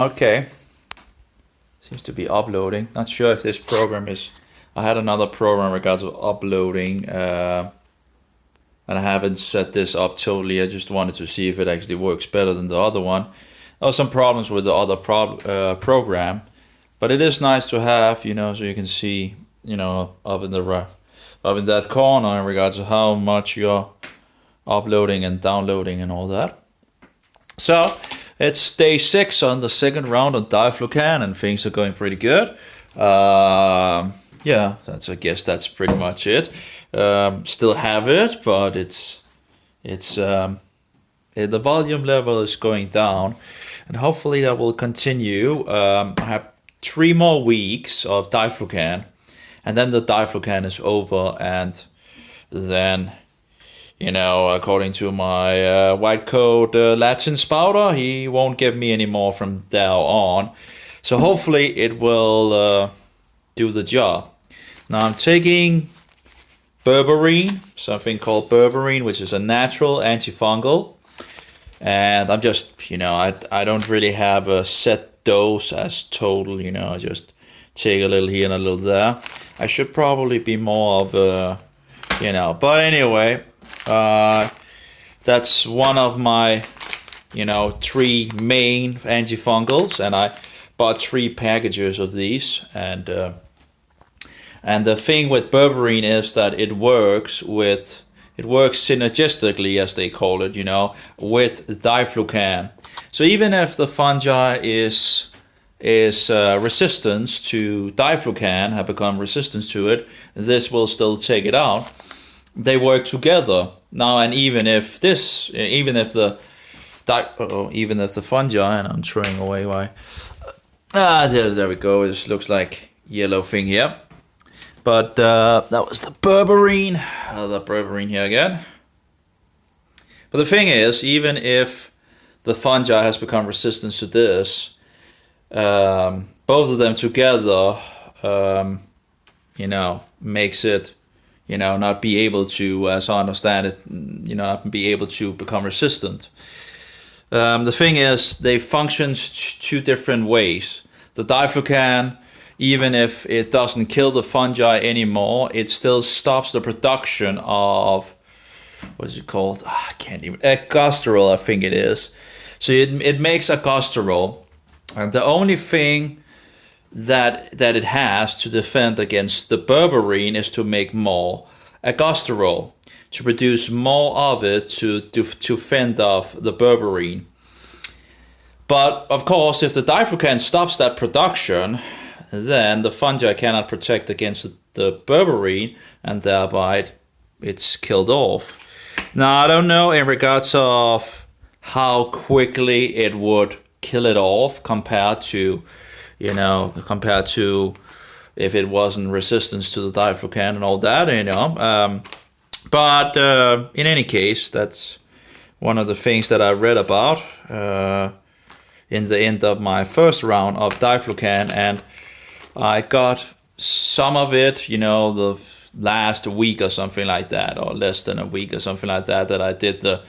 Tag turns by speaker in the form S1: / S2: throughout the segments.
S1: Okay, seems to be uploading. Not sure if this program is. I had another program regards to uploading, and I haven't set this up totally. I just wanted to see if it actually works better than the other one. There were some problems with the other program, but it is nice to have, so you can see, up in the up in that corner in regards to how much you're uploading and downloading and all that. So it's day 6 on the second round on Diflucan, and things are going pretty good. Yeah, I guess that's pretty much it. Still have it, but the volume level is going down, and hopefully that will continue. I have 3 more weeks of Diflucan, and then the Diflucan is over, and then according to my white coat Latin spouter, he won't give me any more from there on. So hopefully it will do the job. Now I'm taking berberine, something called berberine, which is a natural antifungal. And I'm just, I don't really have a set dose as total, I just take a little here and a little there. I should probably be more of a, but anyway, that's one of my, 3 main antifungals, and I bought 3 packages of these. And the thing with berberine is that it works synergistically, as they call it, with Diflucan. So even if the fungi is resistant to Diflucan, have become resistant to it, this will still take it out. They work together now, and even if the fungi, and I'm throwing away my there we go. It looks like yellow thing here, but that was the berberine. The berberine here again. But the thing is, even if the fungi has become resistant to this, both of them together, makes it, not be able to, as I understand it, not be able to become resistant. The thing is, they function 2 different ways. The Diflucan, even if it doesn't kill the fungi anymore, it still stops the production of, what is it called? I can't even, ergosterol, I think it is. So it makes ergosterol, and the only thing that it has to defend against the berberine is to make more ergosterol, to produce more of it to fend off the berberine. But of course, if the Diflucan stops that production, then the fungi cannot protect against the berberine, and thereby it's killed off. Now I don't know in regards of how quickly it would kill it off compared to if it wasn't resistance to the Diflucan and all that, but in any case, that's one of the things that I read about in the end of my first round of Diflucan, and I got some of it, the last week or something like that, or less than a week or something like that I did the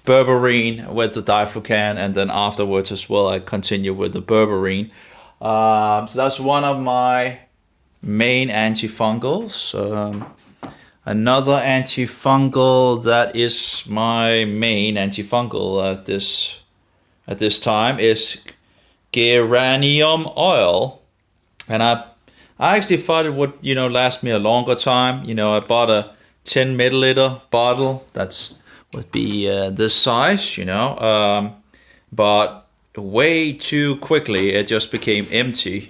S1: berberine with the Diflucan, and then afterwards as well I continue with the berberine. So that's one of my main antifungals. Another antifungal that is my main antifungal at this time is geranium oil, and I actually thought it would last me a longer time. I bought a 10 milliliter bottle that would be this size, but way too quickly it just became empty.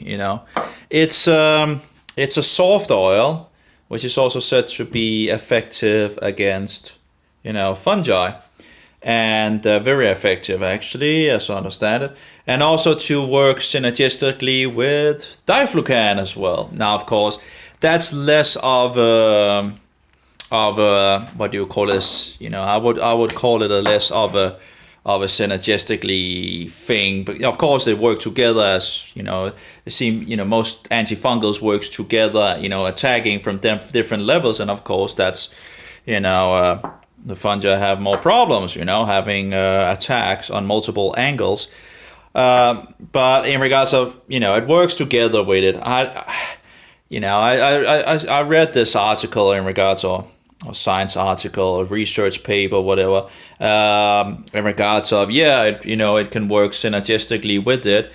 S1: It's a soft oil, which is also said to be effective against fungi, and very effective actually, as I understand it, and also to work synergistically with Diflucan as well. Now of course that's less of a what do you call this, I would call it a less of a synergistically thing, but of course they work together, as it seems, most antifungals works together, attacking from different levels, and of course that's the fungi have more problems, having attacks on multiple angles. But in regards of, it works together with it. I read this article in regards of a science article, a research paper, whatever, in regards of, it can work synergistically with it,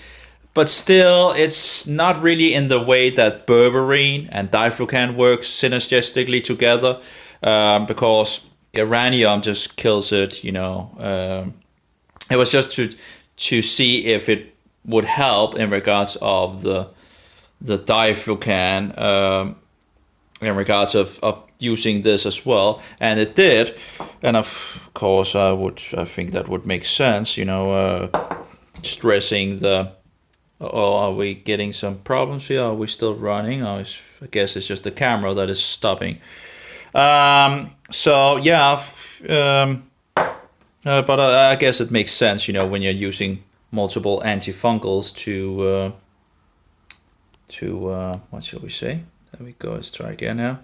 S1: but still it's not really in the way that berberine and diflucan work synergistically together, because uranium just kills it. It was just to see if it would help in regards of the Diflucan, in regards of using this as well, and it did. And of course I think that would make sense, stressing the. Oh, are we getting some problems here? Are we still running? I guess it's just the camera that is stopping. So yeah, but I guess it makes sense, when you're using multiple antifungals to what shall we say? There we go. Let's try again now.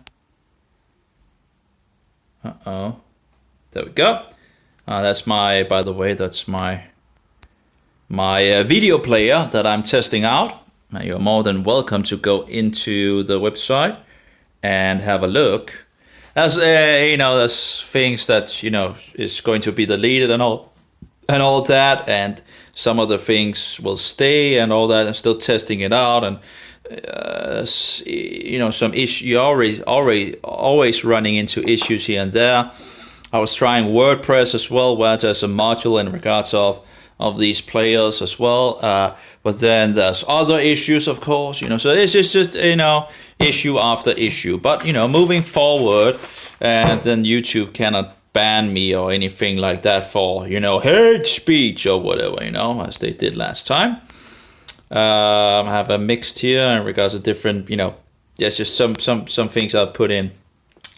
S1: There we go. That's my, by the way, that's my video player that I'm testing out. You're more than welcome to go into the website and have a look. As there's things that is going to be deleted and all that, and some of the things will stay and all that. I'm still testing it out, and some issue. You're always running into issues here and there. I was trying WordPress as well, where there's a module in regards of these players as well, but then there's other issues, of course, so it's just issue after issue. But moving forward, and then YouTube cannot ban me or anything like that for hate speech or whatever, as they did last time. I have a mixed here in regards to different, there's just some things I put in,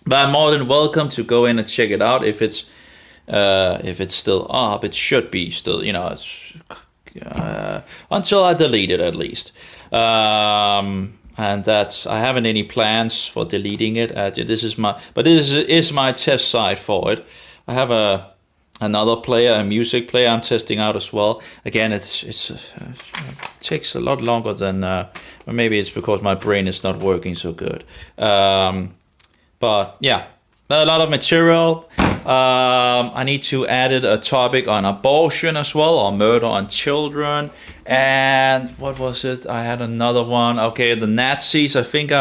S1: but I'm more than welcome to go in and check it out if it's still up. It should be still, it's, until I delete it at least. And that I haven't any plans for deleting it. This is my test site for it. I have another player, a music player I'm testing out as well. Again, it takes a lot longer than, or maybe it's because my brain is not working so good. But yeah, a lot of material. I need to add a topic on abortion as well, or murder on children. And what was it? I had another one. Okay, the Nazis. I think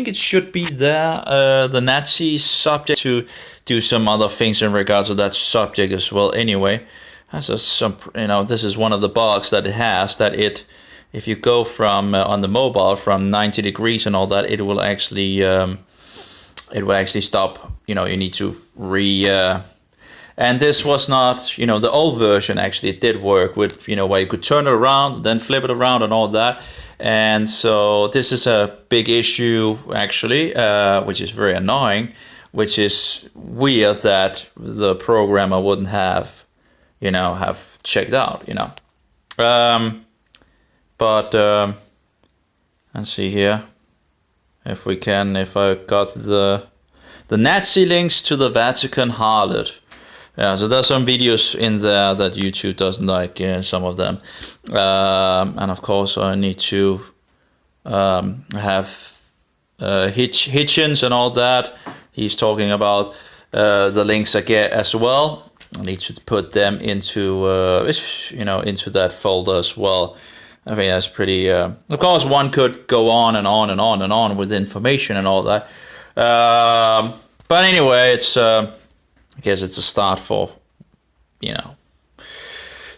S1: it should be there. The Nazis subject, to do some other things in regards to that subject as well. Anyway, this is one of the bugs that it has, that if you go from on the mobile from 90 degrees and all that, it will actually stop. You need to and this was not, the old version. Actually, it did work with, where you could turn it around, then flip it around and all that. And so this is a big issue, actually, which is very annoying, which is weird that the programmer wouldn't have checked out, But let's see here if I got the Nazi links to the Vatican harlot. Yeah, so there's some videos in there that YouTube doesn't like, some of them. And of course I need to have Hitchens and all that. He's talking about the links again as well. I need to put them into into that folder as well. I think that's pretty. Of course, one could go on and on and on and on with information and all that. But anyway, it's. I guess it's a start for,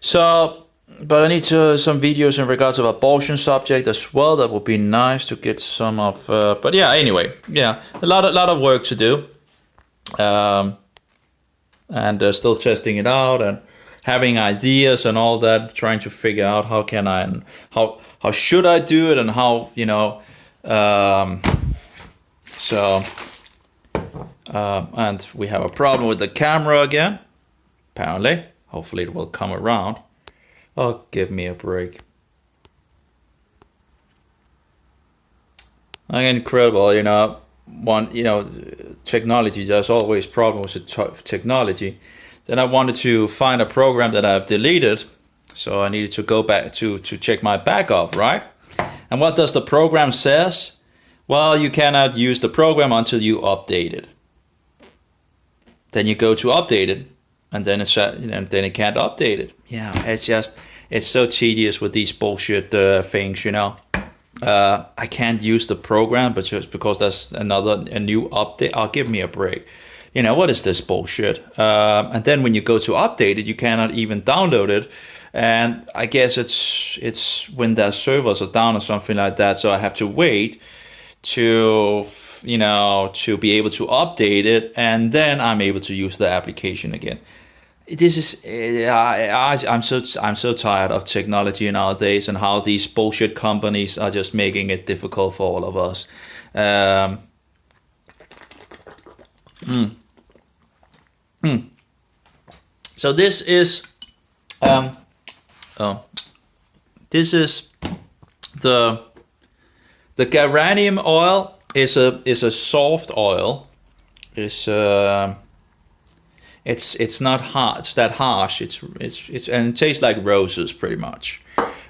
S1: So, but I need some videos in regards of abortion subject as well. That would be nice to get some of. But yeah, anyway, yeah, a lot of work to do. And still testing it out and having ideas and all that, trying to figure out how can I and how should I do it and how so. And we have a problem with the camera again, apparently. Hopefully it will come around. Oh, give me a break. Incredible, technology. There's always problems with technology. Then I wanted to find a program that I've deleted. So I needed to go back to check my backup, right? And what does the program says? Well, you cannot use the program until you update it. Then you go to update it, and then then it can't update it. Yeah, it's so tedious with these bullshit things, I can't use the program, but just because that's a new update, I'll give me a break. What is this bullshit? And then when you go to update it, you cannot even download it. And I guess it's when their servers are down or something like that. So I have to wait to be able to update it, and then I'm able to use the application again. This is I'm so tired of technology nowadays and how these bullshit companies are just making it difficult for all of us. So this is the geranium oil is a soft oil. It's not hard. It's that harsh. It's and it tastes like roses pretty much,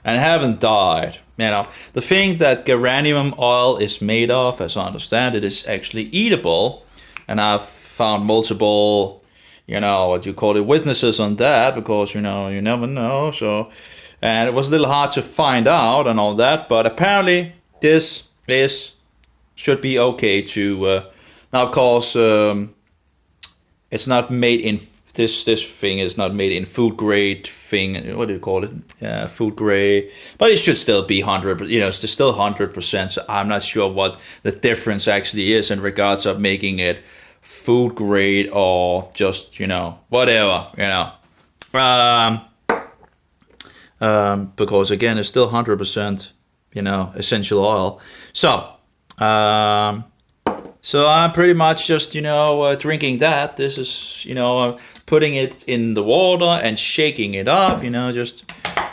S1: and haven't died. The thing that geranium oil is made of, as I understand it, is actually eatable, and I've found multiple, witnesses on that, because you never know. So, and it was a little hard to find out and all that, but apparently this should be okay to. Now, of course. It's not made in this thing is not made in food grade thing. What do you call it? Food grade. But it should still be 100. It's still 100%. So I'm not sure what the difference actually is in regards of making it food grade or just whatever. Because again, it's still 100%. Essential oil. So. So I'm pretty much just, drinking that. This is, putting it in the water and shaking it up, just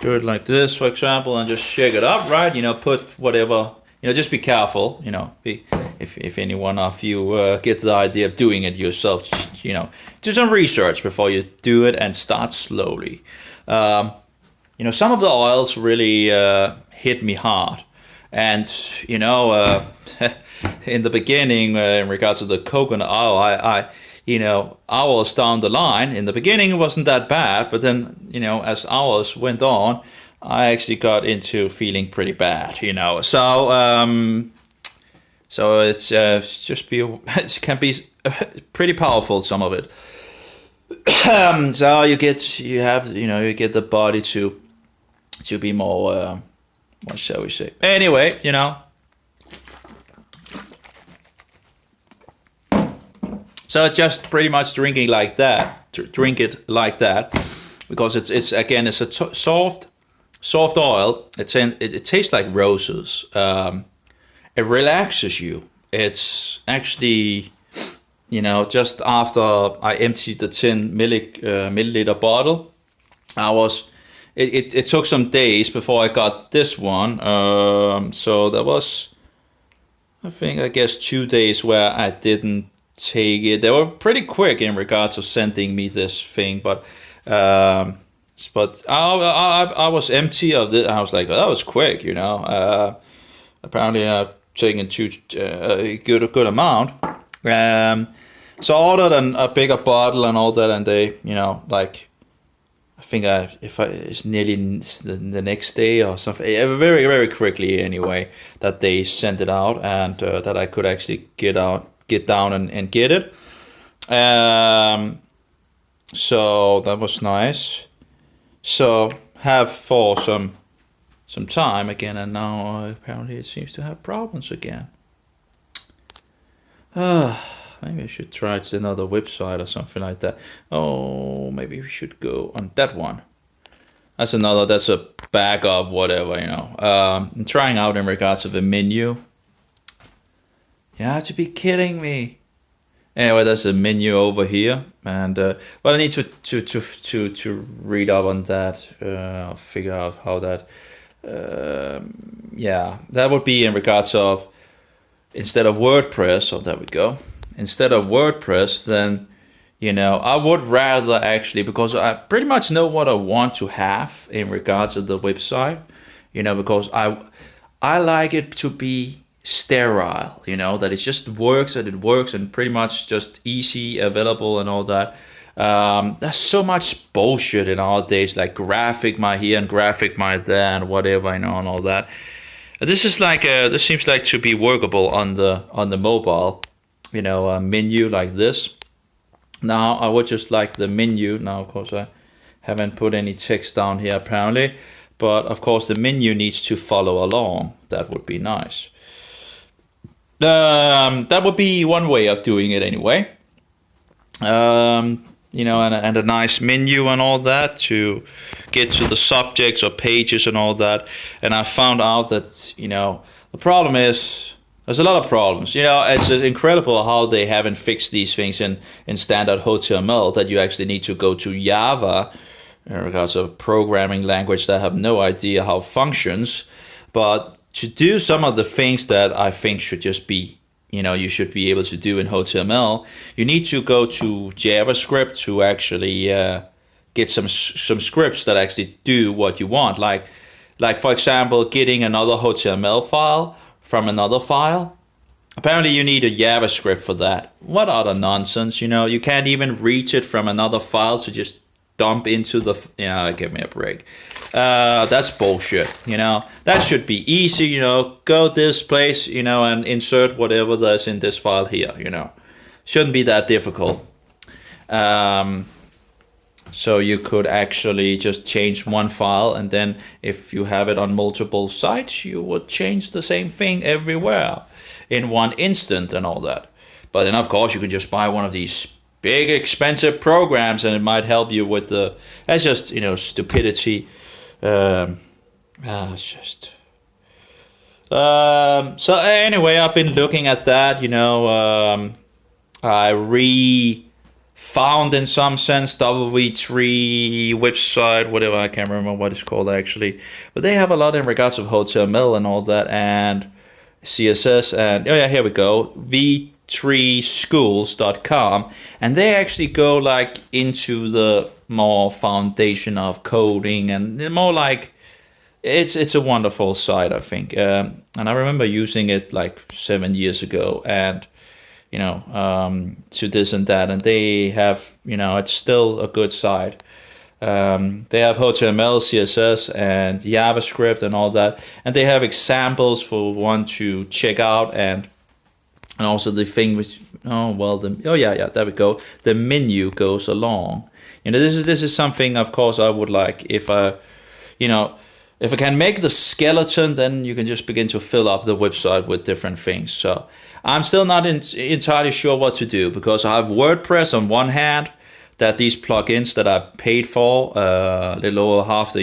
S1: do it like this, for example, and just shake it up, right? Put whatever, just be careful, if any one of you gets the idea of doing it yourself, just, do some research before you do it and start slowly. Some of the oils really hit me hard. And, in the beginning, in regards to the coconut oil, hours down the line, in the beginning it wasn't that bad, but then, as hours went on, I actually got into feeling pretty bad, so it's just it can be pretty powerful, some of it. So you get the body to be more, what shall we say? Anyway, So just pretty much drink it like that, because it's again, it's a soft oil. It tastes like roses. It relaxes you. It's actually, just after I emptied the 10 milliliter bottle, it took some days before I got this one. So there was, I guess 2 days where I didn't take it. They were pretty quick in regards of sending me this thing, but I was empty of it. I was like, that was quick, apparently I've taken a good amount. So I ordered a bigger bottle and all that, and they, I think it's nearly the next day or something, very, very quickly anyway, that they sent it out, and that I could actually get down and get it. So that was nice. So have for some time again, and now apparently it seems to have problems again. Maybe I should try another website or something like that. Oh, maybe we should go on that one. That's a backup, whatever, I'm trying out in regards of a menu. You have to be kidding me. Anyway, there's a menu over here, and I need to read up on that. I'll figure out how that. That would be in regards of, instead of WordPress. Oh, there we go. Instead of WordPress, then I would rather actually, because I pretty much know what I want to have in regards to the website, because I like it to be sterile, that it just works and it works and pretty much just easy, available and all that. There's so much bullshit in our days, like graphic my here and graphic my there and whatever, and all that. This seems like to be workable on the mobile, menu like this. Now I would just like the menu. Now of course I haven't put any text down here apparently, but of course the menu needs to follow along. That would be nice. That would be one way of doing it anyway. And a nice menu and all that to get to the subjects or pages and all that. And I found out that, the problem is there's a lot of problems. It's just incredible how they haven't fixed these things in standard HTML, that you actually need to go to Java in regards of programming language that I have no idea how it functions. But to do some of the things that I think should just be, you should be able to do in HTML, you need to go to JavaScript to actually get some scripts that actually do what you want. Like for example, getting another HTML file from another file. Apparently you need a JavaScript for that. What other nonsense, You can't even reach it from another file to just dump into the... give me a break. That's bullshit, That should be easy, Go this place, and insert whatever there's in this file here, Shouldn't be that difficult. So you could actually just change one file, and then if you have it on multiple sites, you would change the same thing everywhere in one instant and all that. But then of course you can just buy one of these big expensive programs and it might help you with that's just, stupidity. It's just... So anyway, I've been looking at that, I found in some sense W3 website, whatever, I can't remember what it's called actually, but they have a lot in regards of HTML and all that, and CSS, and here we go, v3schools.com, and they actually go like into the more foundation of coding, and more like it's a wonderful site, I think, and I remember using it like 7 years ago, and to this and that, and they have, it's still a good site. They have HTML, CSS, and JavaScript and all that, and they have examples for one to check out, and also the thing with there we go. The menu goes along. This is something, of course, I would like if I can make the skeleton, then you can just begin to fill up the website with different things. So I'm still not entirely sure what to do, because I have WordPress on one hand, that these plugins that I paid for a little over half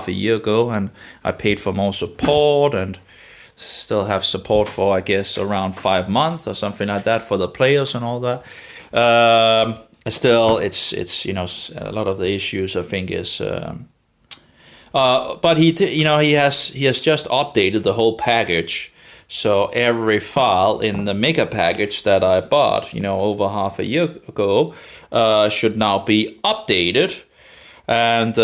S1: a year ago, and I paid for more support, and still have support for, I guess, around 5 months or something like that for the players and all that. Still, it's a lot of the issues, I think, is. But he has just updated the whole package. So every file in the mega package that I bought, over half a year ago, should now be updated, and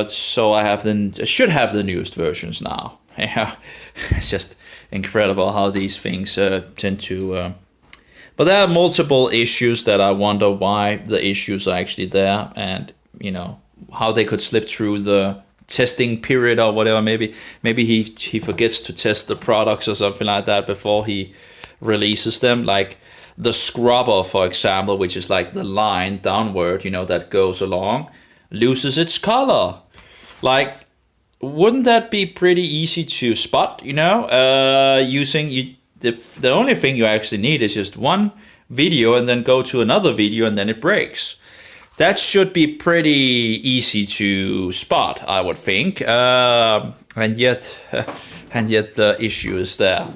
S1: so I should have the newest versions now. Yeah, it's just incredible how these things tend to. But there are multiple issues that I wonder why the issues are actually there, and how they could slip through the testing period or whatever. Maybe he forgets to test the products or something like that before he releases them, like the scrubber, for example, which is like the line downward, that goes along, loses its color. Like, wouldn't that be pretty easy to spot, using the only thing you actually need is just one video and then go to another video and then it breaks. That should be pretty easy to spot, I would think, and yet the issue is there.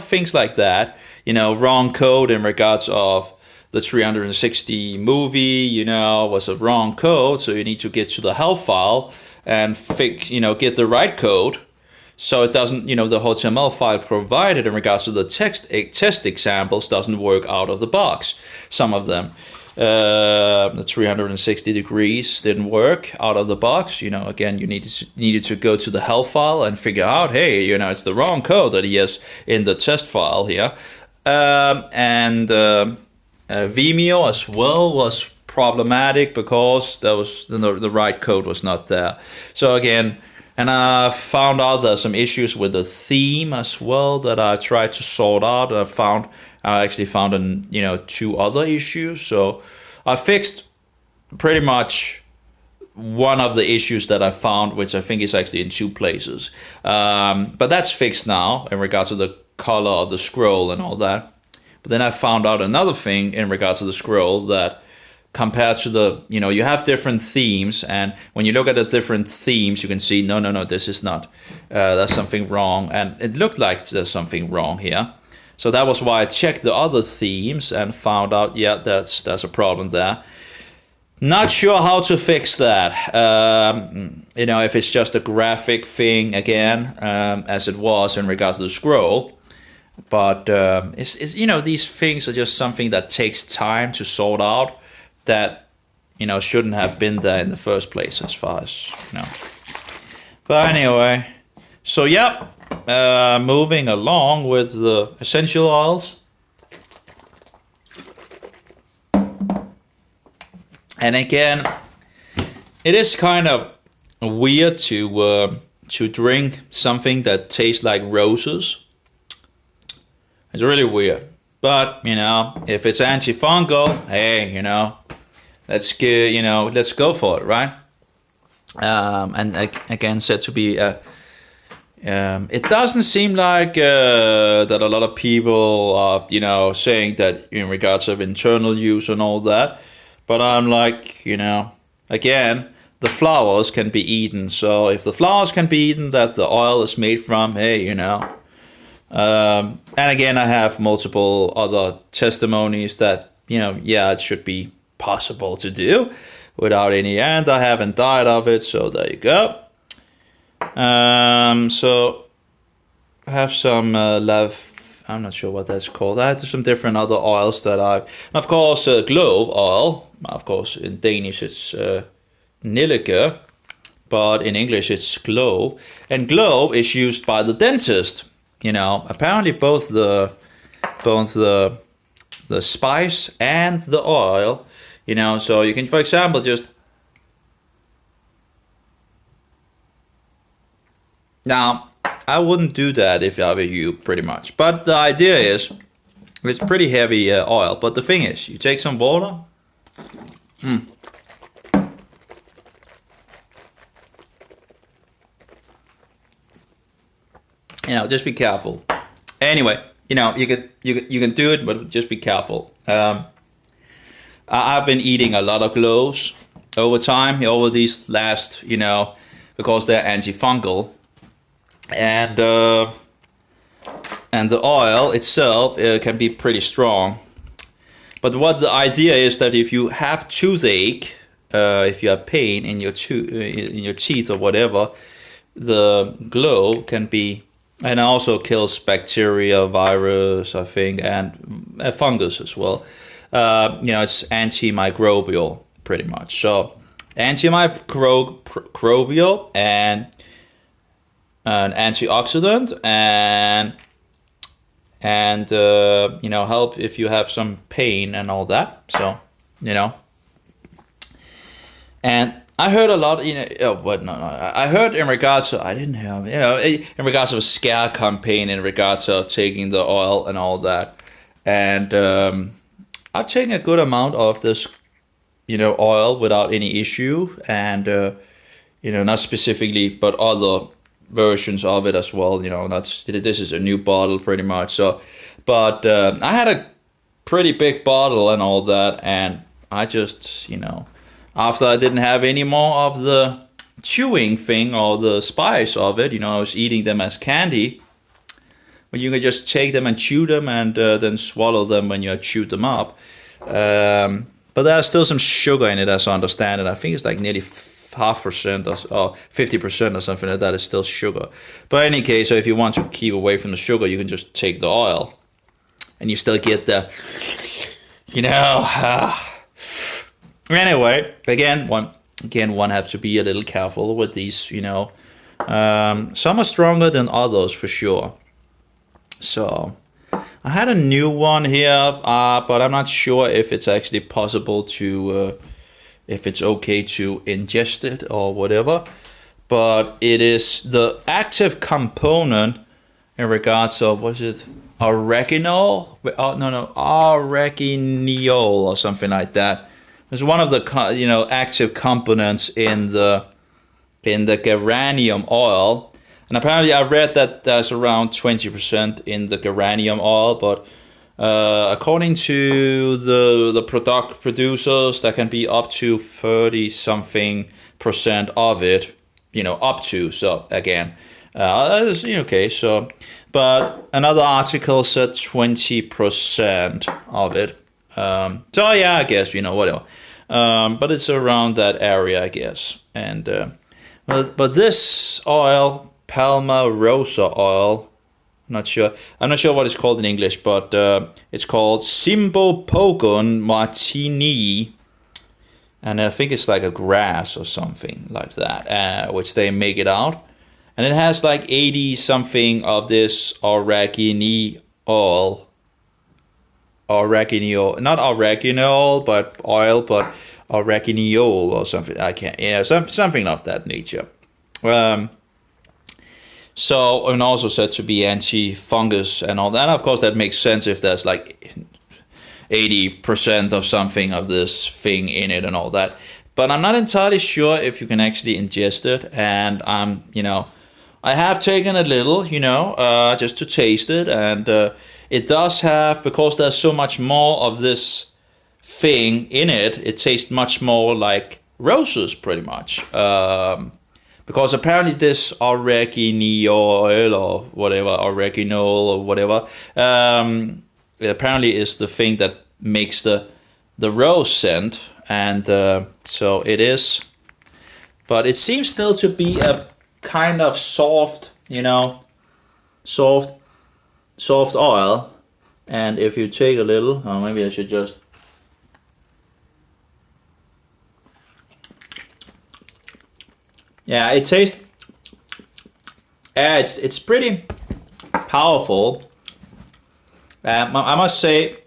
S1: Things like that. Wrong code in regards of the 360 movie. Was a wrong code, so you need to get to the help file and get the right code So it doesn't, the HTML file provided in regards to the test examples doesn't work out of the box. Some of them. The 360 degrees didn't work out of the box. Again, you needed to go to the help file and figure out, hey, it's the wrong code that he has in the test file here. And Vimeo as well was problematic because the right code was not there. So again, and I found out there's some issues with the theme as well that I tried to sort out. I actually found 2 other issues. So I fixed pretty much one of the issues that I found, which I think is actually in 2 places. But that's fixed now in regards to the color of the scroll and all that. But then I found out another thing in regards to the scroll, that compared to you have different themes, and when you look at the different themes, you can see, no, this is not, there's something wrong. And it looked like there's something wrong here. So that was why I checked the other themes and found out, yeah, there's a problem there. Not sure how to fix that. If it's just a graphic thing again, as it was in regards to the scroll. But it's these things are just something that takes time to sort out, that shouldn't have been there in the first place, as far as But anyway, so yeah, moving along with the essential oils. And again, it is kind of weird to drink something that tastes like roses. It's really weird. But if it's antifungal, hey, let's go for it, right? And again, said to be it doesn't seem like that a lot of people are saying that in regards of internal use and all that. But I'm like, again, the flowers can be eaten. So if the flowers can be eaten that the oil is made from, hey, and again, I have multiple other testimonies that, it should be possible to do without any, and I haven't died of it, so there you go. So I have some I'm not sure what that's called. I have some different other oils that of course, clove oil. Of course, in Danish it's nellike, but in English it's clove. And clove is used by the dentist. Apparently both the spice and the oil. So you can, for example, just now. I wouldn't do that if I were you, pretty much. But the idea is, it's pretty heavy oil. But the thing is, you take some water. Just be careful. Anyway, you can do it, but just be careful. I've been eating a lot of cloves over time, over these last, because they're antifungal. And the oil itself can be pretty strong. But what the idea is that if you have toothache, if you have pain in your teeth or whatever, the clove can be, and also kills bacteria, virus, I think, and fungus as well. It's antimicrobial pretty much. So antimicrobial and an antioxidant, and help if you have some pain and all that. So and I heard a lot, I heard in regards to, I didn't have, in regards to a scare campaign, in regards to taking the oil and all that. And I've taken a good amount of this, oil without any issue. And, not specifically, but other versions of it as well. This is a new bottle pretty much. So, but I had a pretty big bottle and all that. And I just, after I didn't have any more of the chewing thing or the spice of it, I was eating them as candy. But you can just take them and chew them and then swallow them when you chewed them up. But there's still some sugar in it, as I understand it. I think it's like nearly half% or 50% or something like that is still sugar. But in any case, so if you want to keep away from the sugar, you can just take the oil, and you still get the, you know. Anyway, one have to be a little careful with these, you know. Some are stronger than others for sure. So I had a new one here, but I'm not sure if it's actually possible to, if it's okay to ingest it or whatever. But it is the active component in regards of, was it oregano? Oh, no, oregano or something like that. It's one of the, you know, active components in the geranium oil. And apparently I read that there's around 20% in the geranium oil, but according to the producers, there can be up to 30 something percent of it, you know, up to. So again, okay, so, but another article said 20% of it. So yeah, I guess, you know, whatever. But it's around that area, I guess. And but this oil, Palmarosa oil, I'm not sure what it's called in English, but it's called Cymbopogon martini, and I think it's like a grass or something like that, which they make it out, and it has like 80 something of this oregano oil. Oregano, not oregano, but oil, but oregano or something. I can't, yeah, something of that nature. So, and also said to be anti-fungus and all that. And of course, that makes sense if there's like 80% of something of this thing in it and all that. But I'm not entirely sure if you can actually ingest it. And you know, I have taken a little, you know, just to taste it, and it does have, because there's so much more of this thing in it, it tastes much more like roses, pretty much. Because apparently this oregano oil or whatever, oregano or whatever, apparently is the thing that makes the rose scent, and so it is. But it seems still to be a kind of soft, you know, soft oil. And if you take a little, oh, maybe I should just, yeah, it tastes, it's pretty powerful. I must say,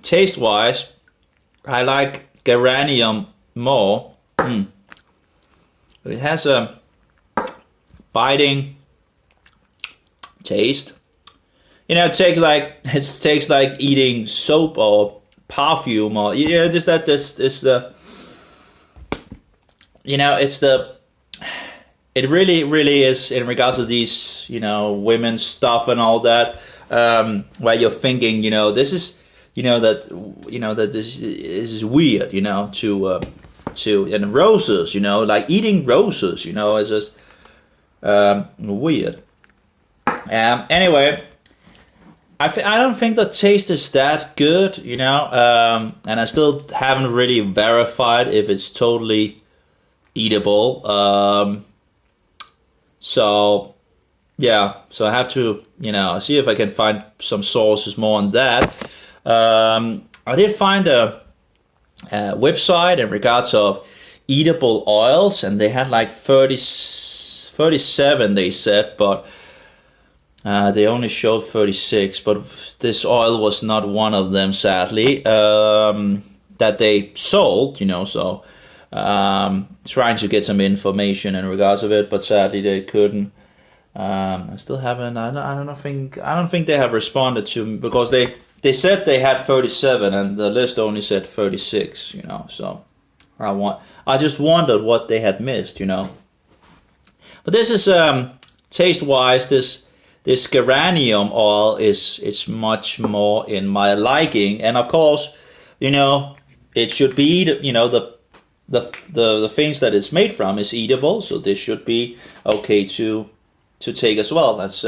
S1: taste wise, I like geranium more. It has a biting taste. You know, it tastes like eating soap or perfume, or, you know, just that this is the, you know, it really is in regards to these, you know, women's stuff and all that, where you're thinking, you know, this is, you know, that this is weird, you know, to and roses, you know, like eating roses, you know, it's just weird. Anyway, I don't think the taste is that good, you know, and I still haven't really verified if it's totally eatable. So yeah, so I have to, you know, see if I can find some sources more on that. I did find a website in regards of eatable oils, and they had like 37 they said, but they only showed 36, but this oil was not one of them, sadly, that they sold, you know, so trying to get some information in regards of it, but sadly they couldn't. I still haven't, I don't think they have responded to me, because they said they had 37 and the list only said 36, you know, so I just wondered what they had missed, you know. But this is, taste-wise, this geranium oil is much more in my liking, and of course, you know, it should be, you know, the things that it's made from is eatable, so this should be okay to take as well. That's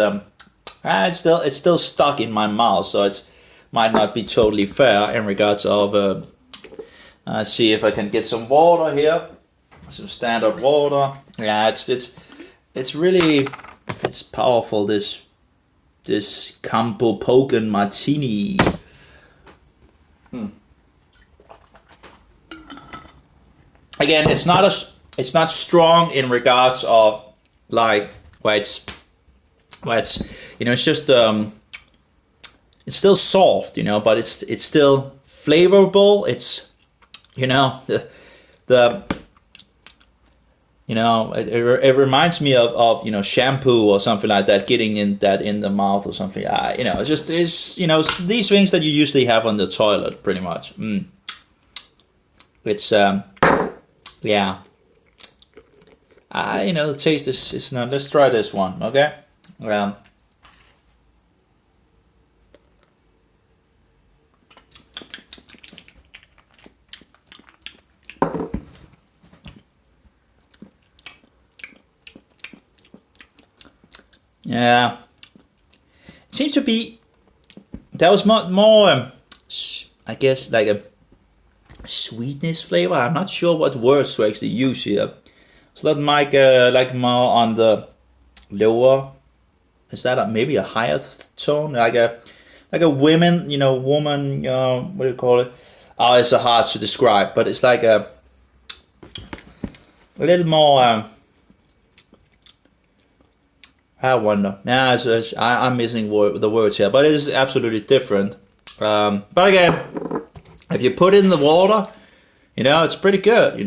S1: it's still stuck in my mouth, so it's might not be totally fair in regards of see if I can get some water here. some standard water. Yeah, it's really it's powerful. This Campo Poken Martini. Again, it's not strong in regards of like where it's it's just it's still soft, but it's still flavorful. It's the it reminds me of shampoo or something like that, getting in the mouth or something. It's these things that you usually have on the toilet, pretty much. It's yeah. The taste is not. Let's try this one, okay? Yeah, it seems to be there was more I guess like a sweetness flavor. I'm not sure what words to actually use here. It's not like more on the lower. Is that maybe a higher tone, like a woman, woman, what do you call it? Oh, it's hard to describe, but it's like a little more. I wonder. Yeah, I'm missing the words here, but it is absolutely different. But again, if you put it in the water, it's pretty good.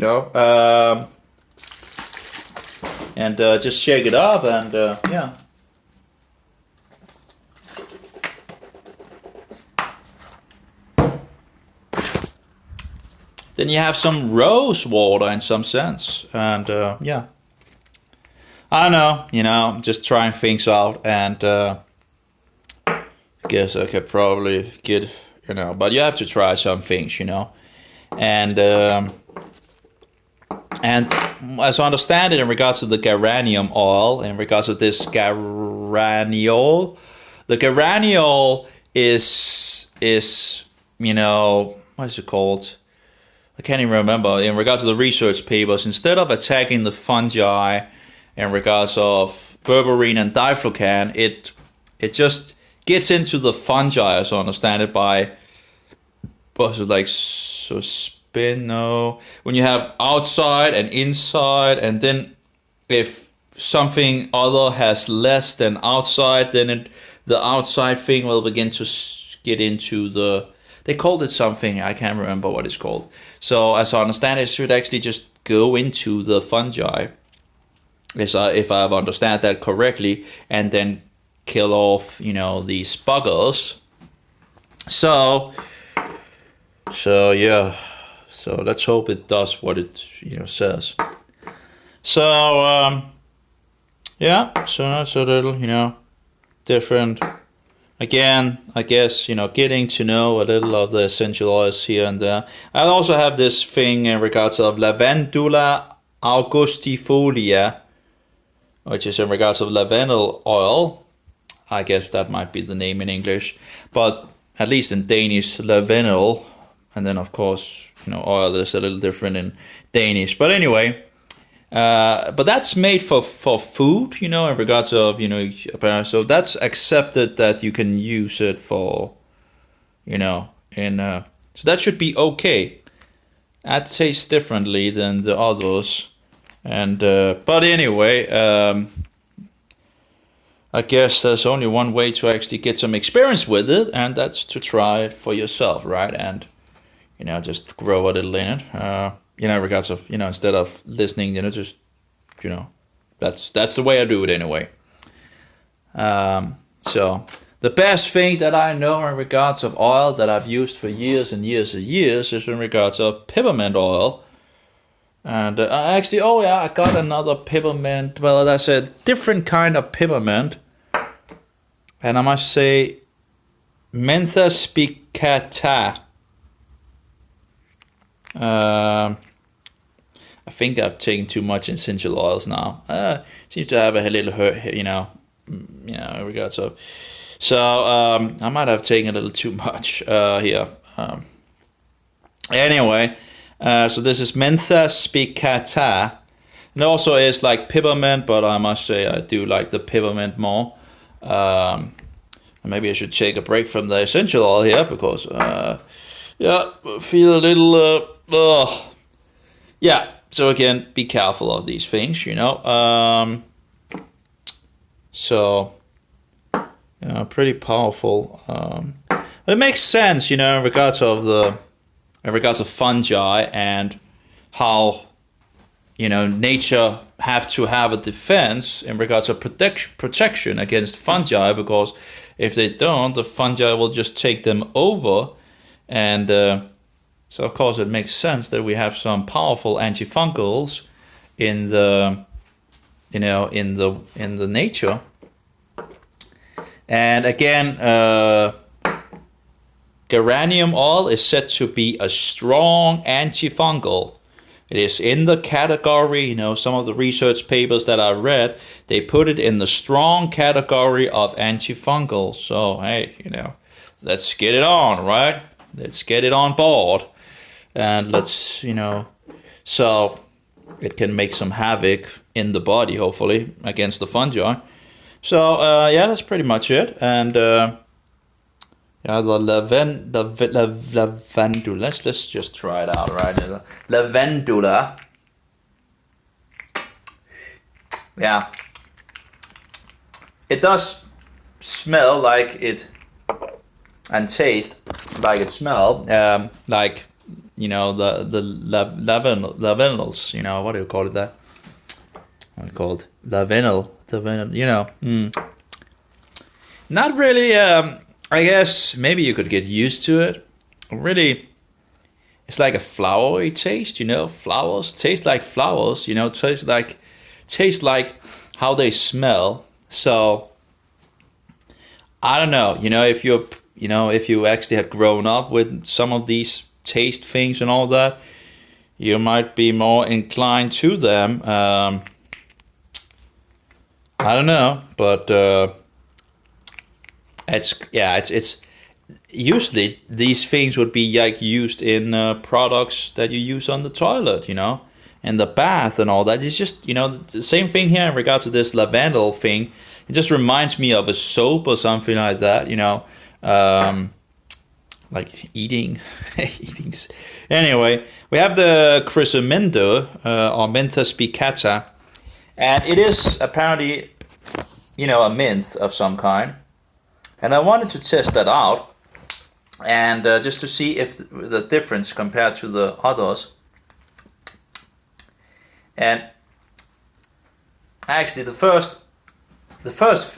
S1: And just shake it up, and yeah. Then you have some rose water in some sense, and yeah. I don't know, I'm just trying things out, and guess I could probably get, but you have to try some things, and as I understand it, in regards to the geranium oil, in regards to this geraniol, the geraniol is what is it called? I can't even remember. In regards to the research papers, instead of attacking the fungi, in regards of berberine and Diflucan, it just gets into the fungi, as I understand it, by what's it like suspino, when you have outside and inside, and then if something other has less than outside, then the outside thing will begin to get into they called it something, I can't remember what it's called. So as I understand it, should actually just go into the fungi, if I've understand that correctly, and then kill off, these buggers. So yeah. So let's hope it does what it says. So yeah. So that's a little different. Again, I guess getting to know a little of the essential oils here and there. I also have this thing in regards of Lavandula augustifolia, which is in regards of lavender oil. I guess that might be the name in English, but at least in Danish, lavendel, and then of course, oil is a little different in Danish. But anyway, but that's made for food, in regards of, so that's accepted that you can use it for, so that should be okay. That tastes differently than the others. And but anyway, I guess there's only one way to actually get some experience with it, and that's to try it for yourself, right? And just grow a little in it. Regards of instead of listening, just that's the way I do it anyway. So the best thing that I know in regards of oil that I've used for years and years and years is in regards of peppermint oil. And I got another peppermint. Well, that's a different kind of peppermint. And I must say, Mentha spicata. I think I've taken too much essential oils now. Seems to have a little hurt, in regards of. So I might have taken a little too much here. Anyway. So this is Mentha spicata. It also is like peppermint, but I must say I do like the peppermint more. Maybe I should take a break from the essential oil here because, yeah, feel a little, yeah. So again, be careful of these things, you know. So, pretty powerful. But it makes sense, you know, in regards of fungi and how, you know, nature have to have a defense in regards of protection against fungi, because if they don't, the fungi will just take them over. And so of course it makes sense that we have some powerful antifungals in the, you know, in the nature. And again, geranium oil is said to be a strong antifungal. It is in the category, you know, some of the research papers that I read, they put it in the strong category of antifungal. So, hey, you know, let's get it on, right? Let's get it on board. And let's, you know, so it can make some havoc in the body, hopefully, against the fungi. So, yeah, that's pretty much it. And, yeah, the lavendula. Let's just try it out right now. Lavendula. Yeah. It does smell like it and taste like it smell. Like, you know, the lavendals, you know, what do you call it that? What do you call it? Lavendal, you know. Not really, I guess maybe you could get used to it. Really, it's like a flowery taste, you know. Flowers taste like flowers, you know. Taste like how they smell. So I don't know, you know, if you actually had grown up with some of these taste things and all that, you might be more inclined to them. I don't know, but it's usually these things would be like used in products that you use on the toilet, you know, and the bath and all that. It's just, you know, the same thing here in regards to this lavendel thing. It just reminds me of a soap or something like that, you know, like eating. Anyway, we have the chrysamento or Mentha spicata, and it is apparently, you know, a mint of some kind. And I wanted to test that out, and just to see if the difference compared to the others. And actually, the first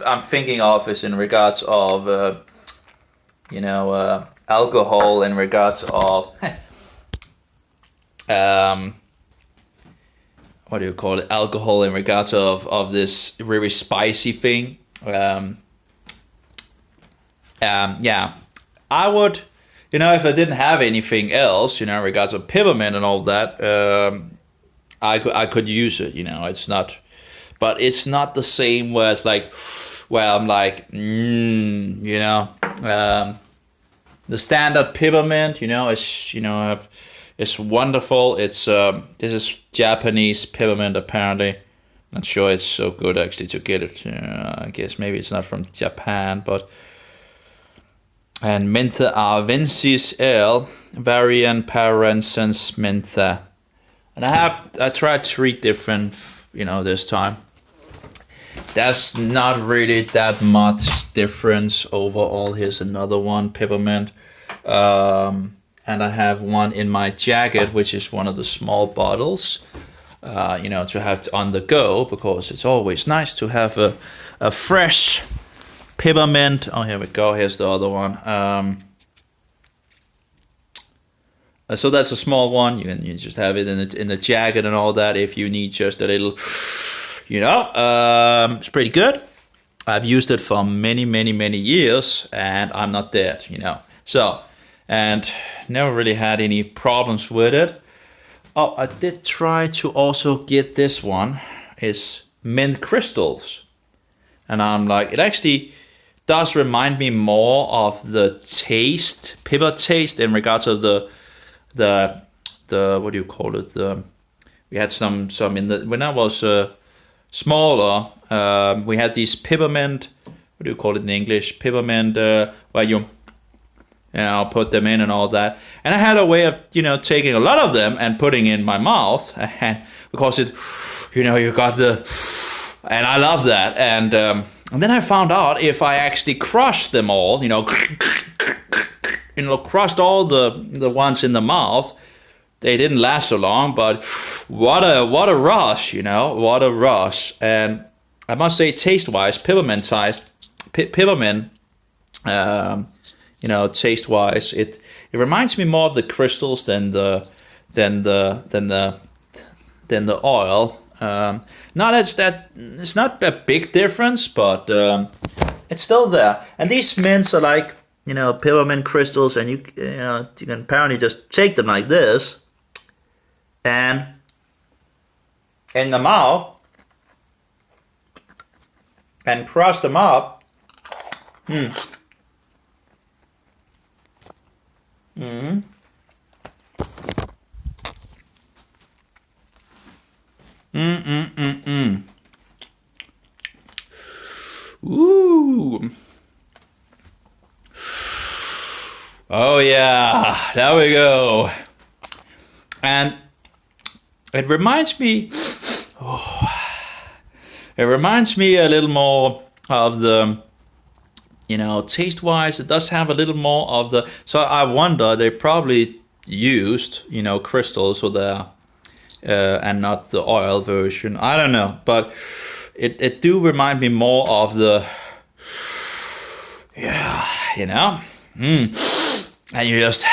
S1: I'm thinking of is in regards of, you know, alcohol, in regards of, what do you call it? Alcohol in regards of this very spicy thing. Yeah, I would, you know, if I didn't have anything else, you know, in regards of peppermint and all that, I could use it, you know. It's not, but it's not the same where it's like, where I'm like, you know, the standard peppermint, you know, is, you know, it's wonderful. It's this is Japanese peppermint apparently. Not sure it's so good actually to get it. I guess maybe it's not from Japan, but. And Mentha arvensis L, variant parensens Mentha. And I tried 3 different, you know, this time. There's not really that much difference overall. Here's another one, peppermint. And I have one in my jacket, which is one of the small bottles, you know, to have on the go, because it's always nice to have a fresh peppermint. Oh, here we go. Here's the other one. So that's a small one. You just have it in the jacket and all that. If you need just a little, you know, it's pretty good. I've used it for many years, and I'm not dead, you know. So, and never really had any problems with it. Oh, I did try to also get this one. Is mint crystals, and I'm like, it actually does remind me more of the taste, pepper taste, in regards of the what do you call it? We had some in the when I was smaller. We had these peppermint. What do you call it in English? Peppermint, where you put them in and all that. And I had a way of taking a lot of them and putting in my mouth, and because it, you got the, and I love that. And then I found out if I actually crushed them all, crushed all the ones in the mouth, they didn't last so long. But what a rush, what a rush. And I must say, taste wise, peppermint. Taste wise, it reminds me more of the crystals than the oil. It's not a big difference, but it's still there. And these mints are like peppermint crystals, and you can apparently just take them like this, and in the mouth, and crush them up. Mm-hmm. Ooh. Oh yeah, there we go. And it reminds me a little more of the taste wise. It does have a little more of the, so I wonder they probably used crystals or the and not the oil version. I don't know, but it do remind me more of the and you just,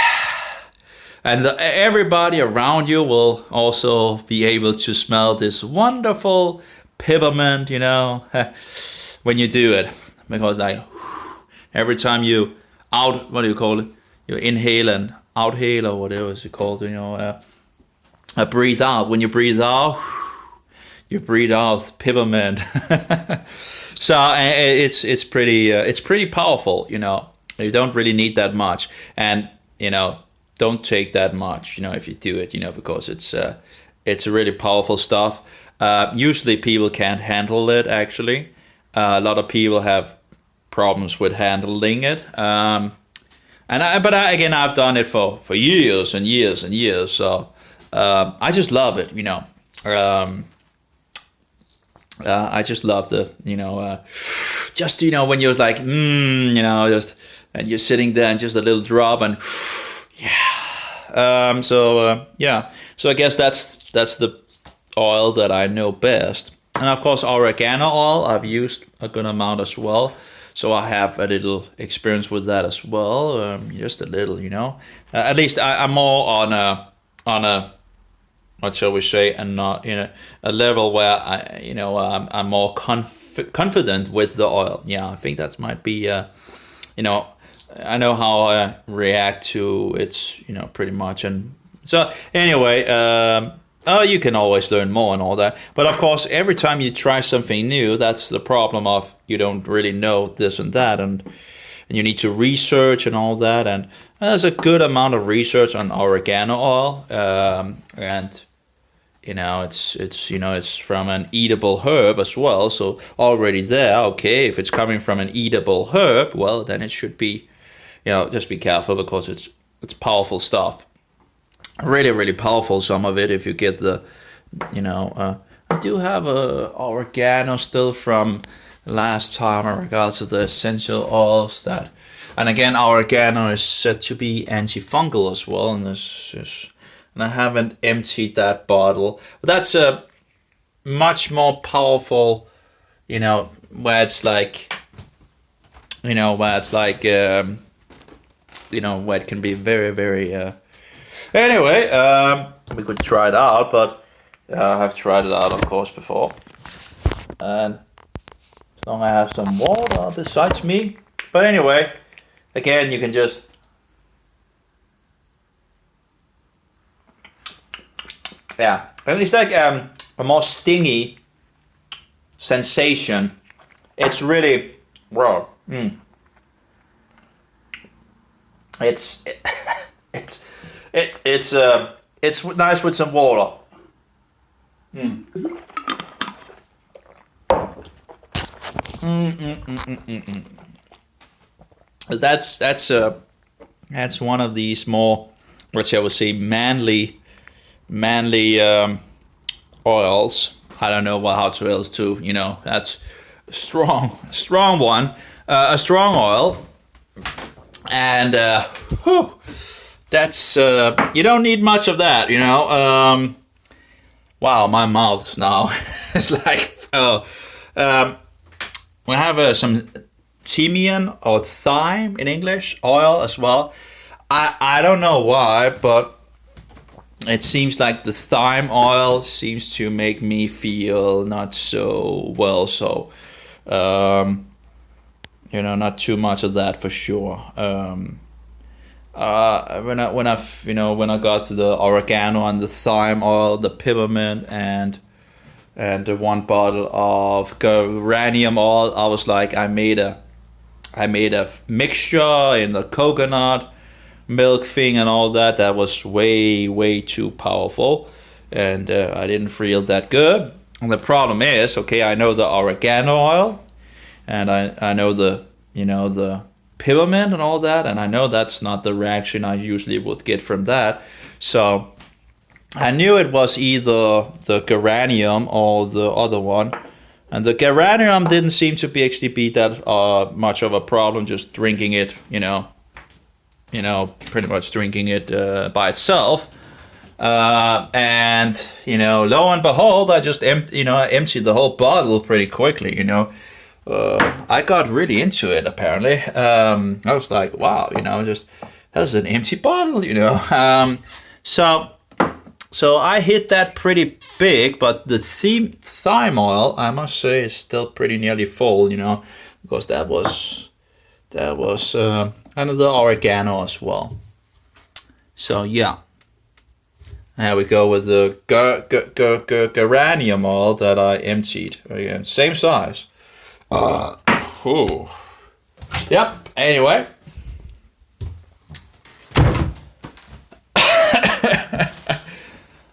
S1: and everybody around you will also be able to smell this wonderful peppermint, when you do it, because like every time you what do you call it? You inhale and outhale, or whatever it's called, breathe out. When you breathe out, you breathe out peppermint. So it's pretty powerful. You don't really need that much, and don't take that much. If you do it, because it's really powerful stuff. Usually people can't handle it. Actually, a lot of people have problems with handling it. But I've done it for years and years and years. So I just love it. I just love the just when you're like just, and you're sitting there and just a little drop and yeah. So I guess that's the oil that I know best. And of course, oregano oil I've used a good amount as well. So I have a little experience with that as well, just a little, At least I'm more on a what shall we say, and not a level where I'm more confident with the oil. Yeah, I think that might be I know how I react to it, pretty much. And so anyway, you can always learn more and all that. But of course, every time you try something new, that's the problem of you don't really know this and that, and you need to research and all that. And there's a good amount of research on oregano oil, and it's from an eatable herb as well. So already there, okay, if it's coming from an eatable herb, well, then it should be, just be careful, because it's powerful stuff. Really, really powerful, some of it, if you get the, I do have a oregano still from last time in regards to the essential oils that, and again, oregano is said to be antifungal as well, and and I haven't emptied that bottle. But that's a much more powerful, where it's like, where it can be very, very. Anyway, we could try it out, but I have tried it out, of course, before. And as long as I have some water besides me. But anyway, again, you can just. Yeah, and it's like a more stingy sensation. It's really raw. It's It's nice with some water. That's one of these more, what shall we say, manly oils. I don't know how to else to, that's strong one, a strong oil, and that's you don't need much of that, Wow, my mouth now is like, we have some thymian or thyme in English oil as well. I don't know why, but it seems like the thyme oil seems to make me feel not so well. So, not too much of that for sure. When I got to the oregano and the thyme oil, the peppermint and the one bottle of geranium oil, I was like, I made a mixture in the coconut milk thing and all that. That was way too powerful, and I didn't feel that good. And the problem is, okay, I know the oregano oil, and I know the peppermint and all that, and I know that's not the reaction I usually would get from that. So I knew it was either the geranium or the other one. And the geranium didn't seem to be that much of a problem, just drinking it, pretty much drinking it by itself. And lo and behold, I just emptied the whole bottle pretty quickly. I got really into it apparently. I was like, wow, just that's an empty bottle, So I hit that pretty big, but the thyme oil, I must say, is still pretty nearly full, because that was another oregano as well. So yeah, there we go with the geranium oil that I emptied again, same size. Yep. Anyway.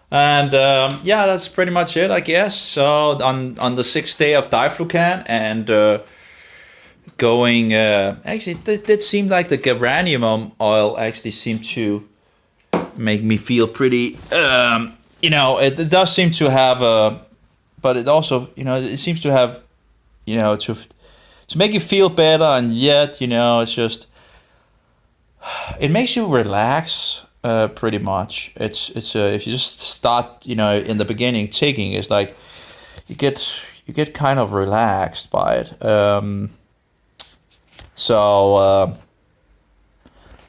S1: And that's pretty much it, I guess. So on the 6th day of Diflucan and going, actually it did seem like the geranium oil actually seemed to make me feel pretty, it does seem to have but it also, it seems to have, to make you feel better, and yet, it's just, it makes you relax. Pretty much, it's if you just start, in the beginning taking, it's like you get kind of relaxed by it.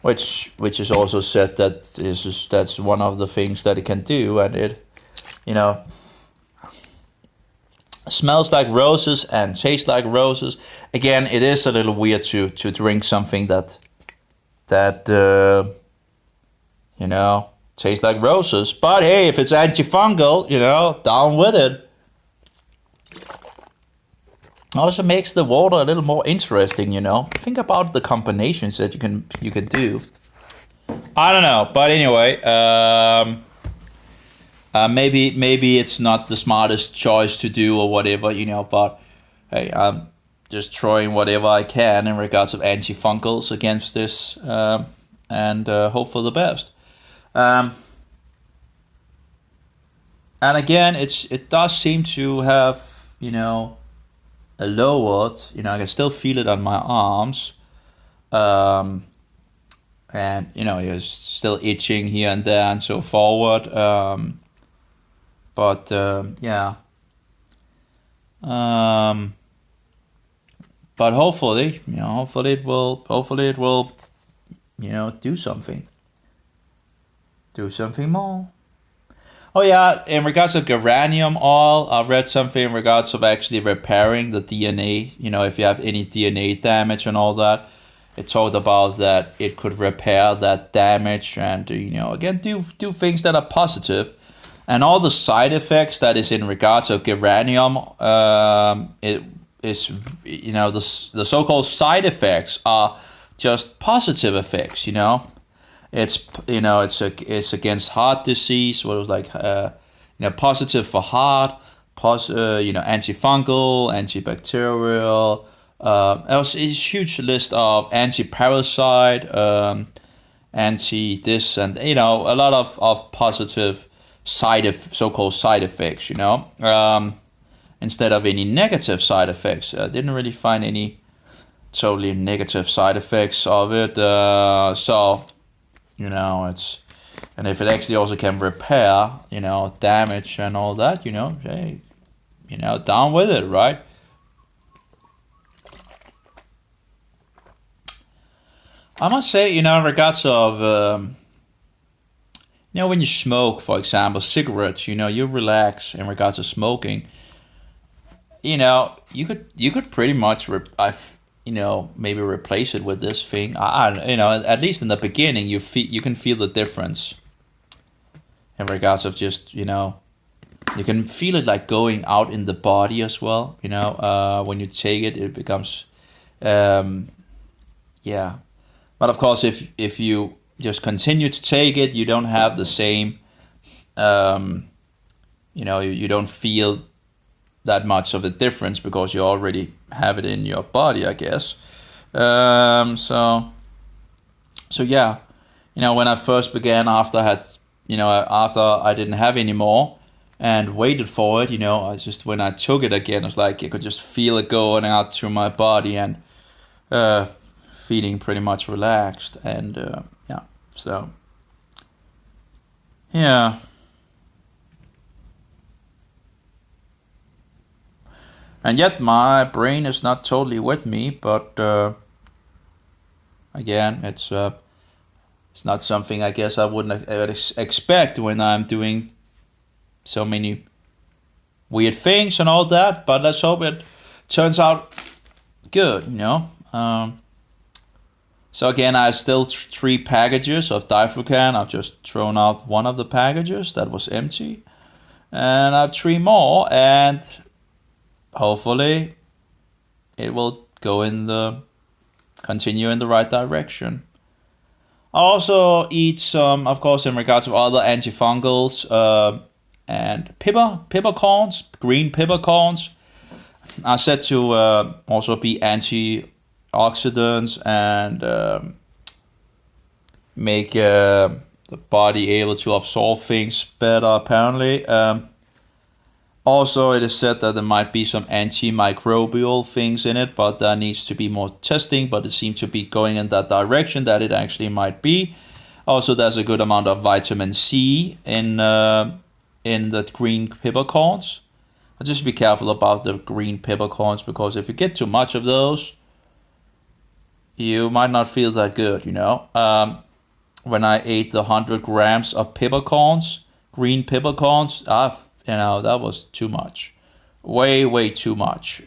S1: Which is also said that's one of the things that it can do, and it, smells like roses and tastes like roses. Again, it is a little weird to drink something that tastes like roses. But hey, if it's antifungal, down with it. Also makes the water a little more interesting, Think about the combinations that you can do. I don't know, but anyway, maybe it's not the smartest choice to do or whatever, but hey, I'm just trying whatever I can in regards of antifungals against this, and hope for the best. And again, it does seem to have, lowered, I can still feel it on my arms. And, you're still itching here and there and so forward. But yeah. But hopefully it will, do something. Do something more. Oh yeah, in regards to geranium oil, I read something in regards of actually repairing the DNA. If you have any DNA damage and all that, it talked about that it could repair that damage and again do things that are positive, and all the side effects that is in regards of geranium. It is the so-called side effects are just positive effects. It's it's against heart disease. What it was like, positive for heart, antifungal, antibacterial. It was a huge list of anti-parasite, anti this, and a lot of positive so-called side effects. Instead of any negative side effects. I didn't really find any totally negative side effects of it. So it's, and if it actually also can repair damage and all that, hey, down with it, right? I must say, in regards of when you smoke, for example, cigarettes, you relax in regards to smoking. You could pretty much maybe replace it with this thing. At least in the beginning, you can feel the difference in regards of just you can feel it like going out in the body as well. When you take it, it becomes yeah. But of course, if you just continue to take it, you don't have the same you don't feel that much of a difference because you already have it in your body, I guess. So yeah, when I first began, after I didn't have any more and waited for it, when I took it again, it's like I could just feel it going out through my body and feeling pretty much relaxed, and yeah, so yeah. And yet my brain is not totally with me, but again, it's not something I guess I wouldn't expect when I'm doing so many weird things and all that. But let's hope it turns out good. So again, I still 3 packages of Diflucan. I've just thrown out one of the packages that was empty, and I have 3 more, and hopefully it will continue in the right direction. I also eat some, of course, in regards of other antifungals, and peppercorns, green peppercorns are said to also be antioxidants and make the body able to absorb things better, apparently. Also, it is said that there might be some antimicrobial things in it, but there needs to be more testing, but it seems to be going in that direction that it actually might be. Also, there's a good amount of vitamin C in the green peppercorns. But just be careful about the green peppercorns, because if you get too much of those, you might not feel that good, when I ate the 100 grams of peppercorns, green peppercorns, that was too much, way too much.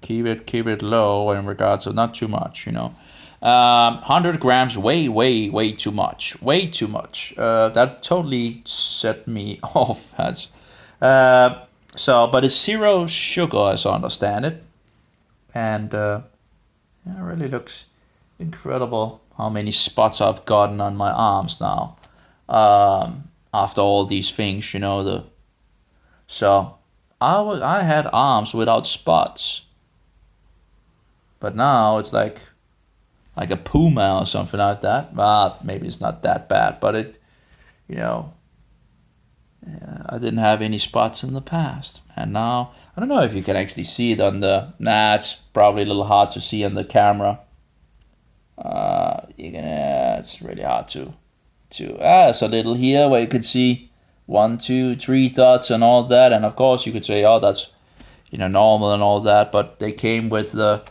S1: Keep it low in regards of not too much. 100 grams, way too much, way too much. That totally set me off. But it's 0 sugar, as I understand it, and it really looks incredible how many spots I've gotten on my arms now, after all these things. So I had arms without spots, but now it's like a puma or something like that. Well, maybe it's not that bad, but I didn't have any spots in the past, and now I don't know if you can actually see it on the. Nah, it's probably a little hard to see on the camera. It's really hard to. It's a little here where you could see 1, 2, 3 dots and all that, and of course you could say, oh, that's normal and all that, but they came with the,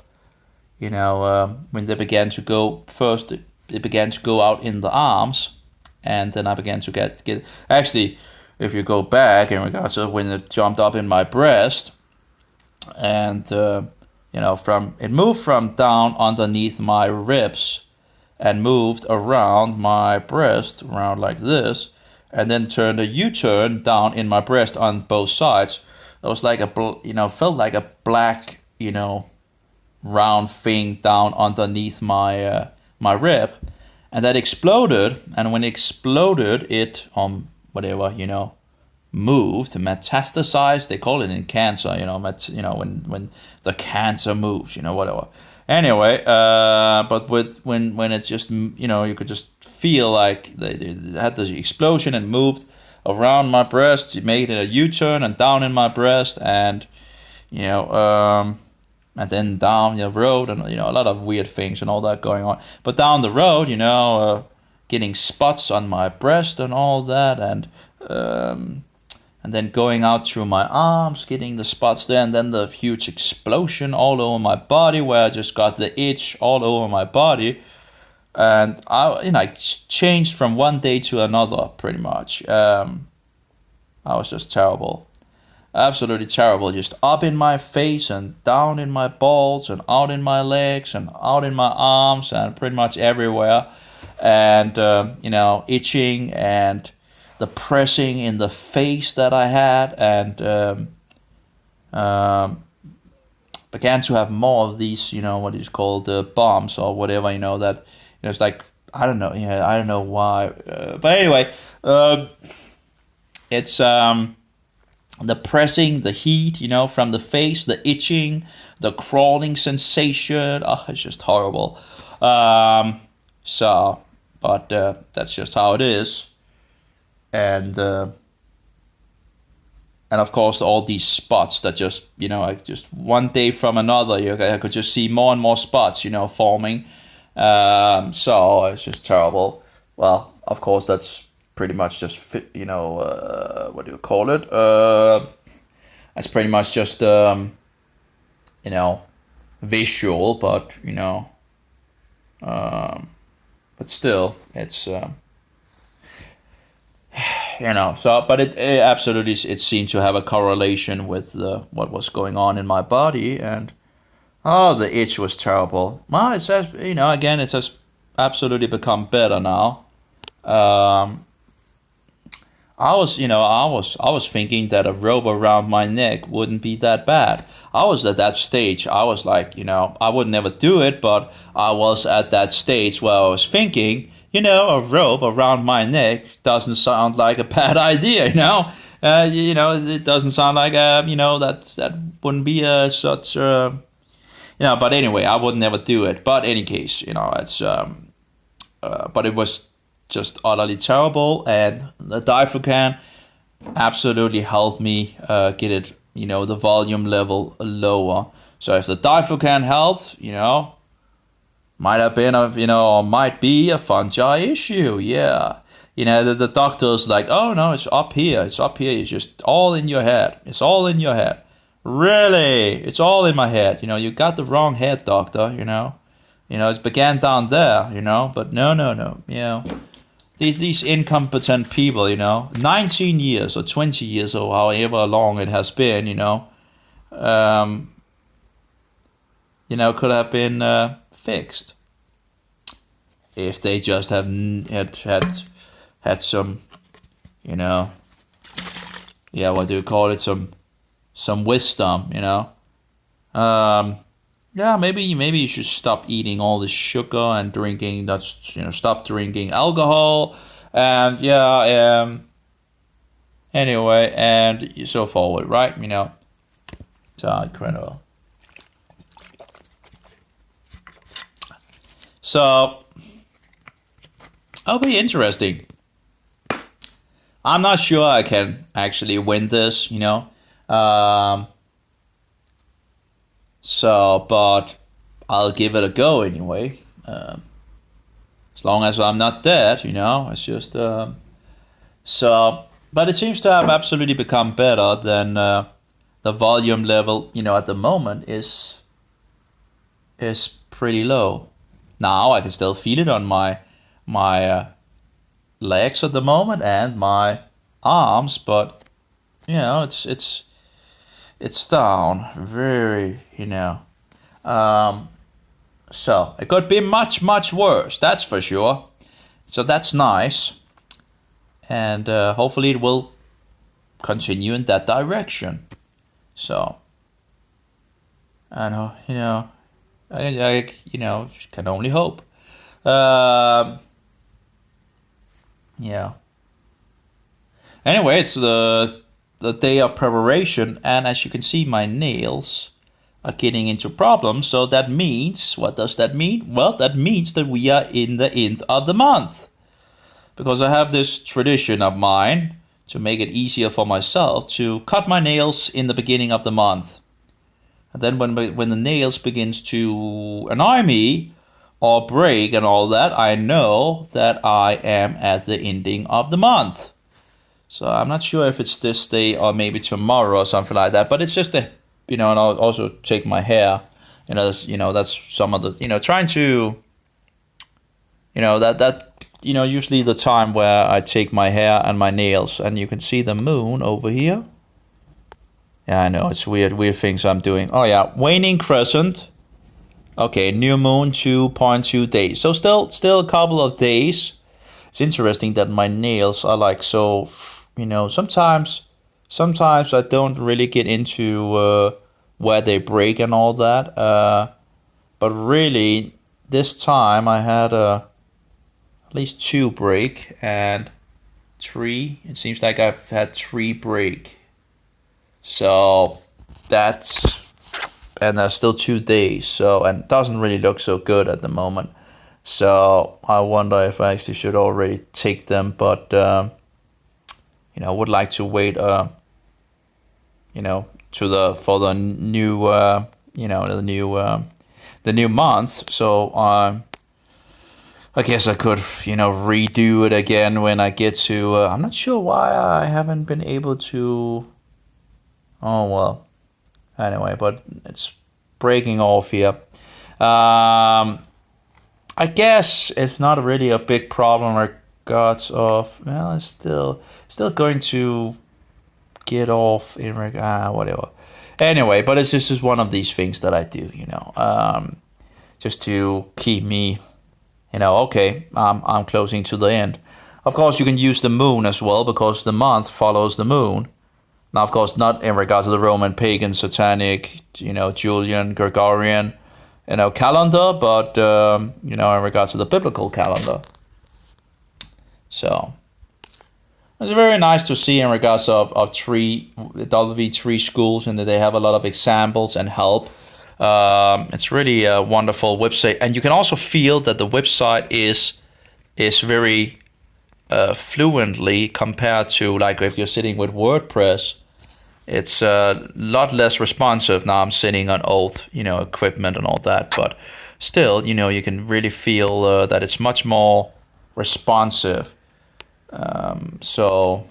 S1: when they began to go first, it began to go out in the arms, and then I began to get actually, if you go back in regards to when it jumped up in my breast, and it moved from down underneath my ribs and moved around my breast, around like this, and then turned a U-turn down in my breast on both sides. It was like felt like a black, round thing down underneath my rib, and that exploded. And when it exploded, it whatever, moved, metastasized. They call it in cancer. When the cancer moves. Whatever. Anyway, but when it's just you could just feel like they had this explosion and moved around my breast. It made it a U-turn and down in my breast, and and then down the road, and a lot of weird things and all that going on. But down the road, getting spots on my breast and all that, and then going out through my arms, getting the spots there, and then the huge explosion all over my body, where I just got the itch all over my body. And I changed from one day to another, pretty much. I was just terrible. Absolutely terrible. Just up in my face and down in my balls and out in my legs and out in my arms and pretty much everywhere. And, itching and the pressing in the face that I had, and began to have more of these, what is called bombs or whatever, that it's like, I don't know, I don't know why, but anyway, it's the pressing, the heat, from the face, the itching, the crawling sensation. Oh, it's just horrible. But that's just how it is. And of course all these spots that just like just one day from another, I could just see more and more spots forming. So it's just terrible. Well, of course that's pretty much just what do you call it, it's pretty much just visual, but but still it's so, but it absolutely, it seemed to have a correlation with what was going on in my body. And the itch was terrible. Well, it says, again, it has absolutely become better now. I was thinking that a rope around my neck wouldn't be that bad. I was at that stage. I was like, I would never do it, but I was at that stage where I was thinking, a rope around my neck doesn't sound like a bad idea, it doesn't sound like, that wouldn't be such, but anyway, I would never do it. But in any case, it's, but it was just utterly terrible, and the Diflucan absolutely helped me get it, the volume level lower. So if the Diflucan helped, might have been or might be a fungi issue. Yeah. The doctor's like, oh no, it's up here. It's just all in your head. It's all in your head. Really? It's all in my head. You got the wrong head, doctor, it began down there, but no. These incompetent people, 19 years or 20 years or however long it has been, could have been fixed if they just have had some, what do you call it, some wisdom, maybe you should stop eating all this sugar and drinking. Stop drinking alcohol, and anyway, and so forward, right? So incredible. So it'll be interesting. I'm not sure I can actually win this, So, but I'll give it a go anyway. As long as I'm not dead, it's just so. But it seems to have absolutely become better than the volume level. At the moment is pretty low. Now I can still feel it on my legs at the moment and my arms, but it's down very, so it could be much worse, that's for sure. So that's nice, and hopefully it will continue in that direction. So, and I can only hope. Um, yeah. Anyway, it's the day of preparation, and as you can see, my nails are getting into problems. So that means, what does that mean? Well, that means that we are in the end of the month. Because I have this tradition of mine to make it easier for myself to cut my nails in the beginning of the month. And then when the nails begins to annoy me or break and all that, I know that I am at the ending of the month. So I'm not sure if it's this day or maybe tomorrow or something like that. But it's just and I'll also take my hair. That's some of the trying to usually the time where I take my hair and my nails, and you can see the moon over here. Yeah, I know it's weird things I'm doing. Oh yeah, waning crescent. Okay, new moon 2.2 days. So still a couple of days. It's interesting that my nails are like so. Sometimes I don't really get into where they break and all that. But really, this time I had at least 2 break and 3. It seems like I've had 3 break. So there's still 2 days. So, and it doesn't really look so good at the moment. So I wonder if I actually should already take them, but I would like to wait for the new the new month. So I guess I could redo it again when I get to I'm not sure why I haven't been able to. Oh well, anyway, but it's breaking off here. I guess it's not really a big problem regards of, well, it's still going to get off in whatever. Anyway, but it's just one of these things that I do, just to keep me, okay, I'm closing to the end. Of course, you can use the moon as well because the month follows the moon. Now, of course, not in regards to the Roman pagan, satanic, Julian, Gregorian, calendar, but in regards to the biblical calendar. So it's very nice to see in regards of W3 schools, and that they have a lot of examples and help. It's really a wonderful website, and you can also feel that the website is very fluently compared to, like, if you're sitting with WordPress. It's a lot less responsive. Now I'm sitting on old, equipment and all that, but still, you can really feel that it's much more responsive. So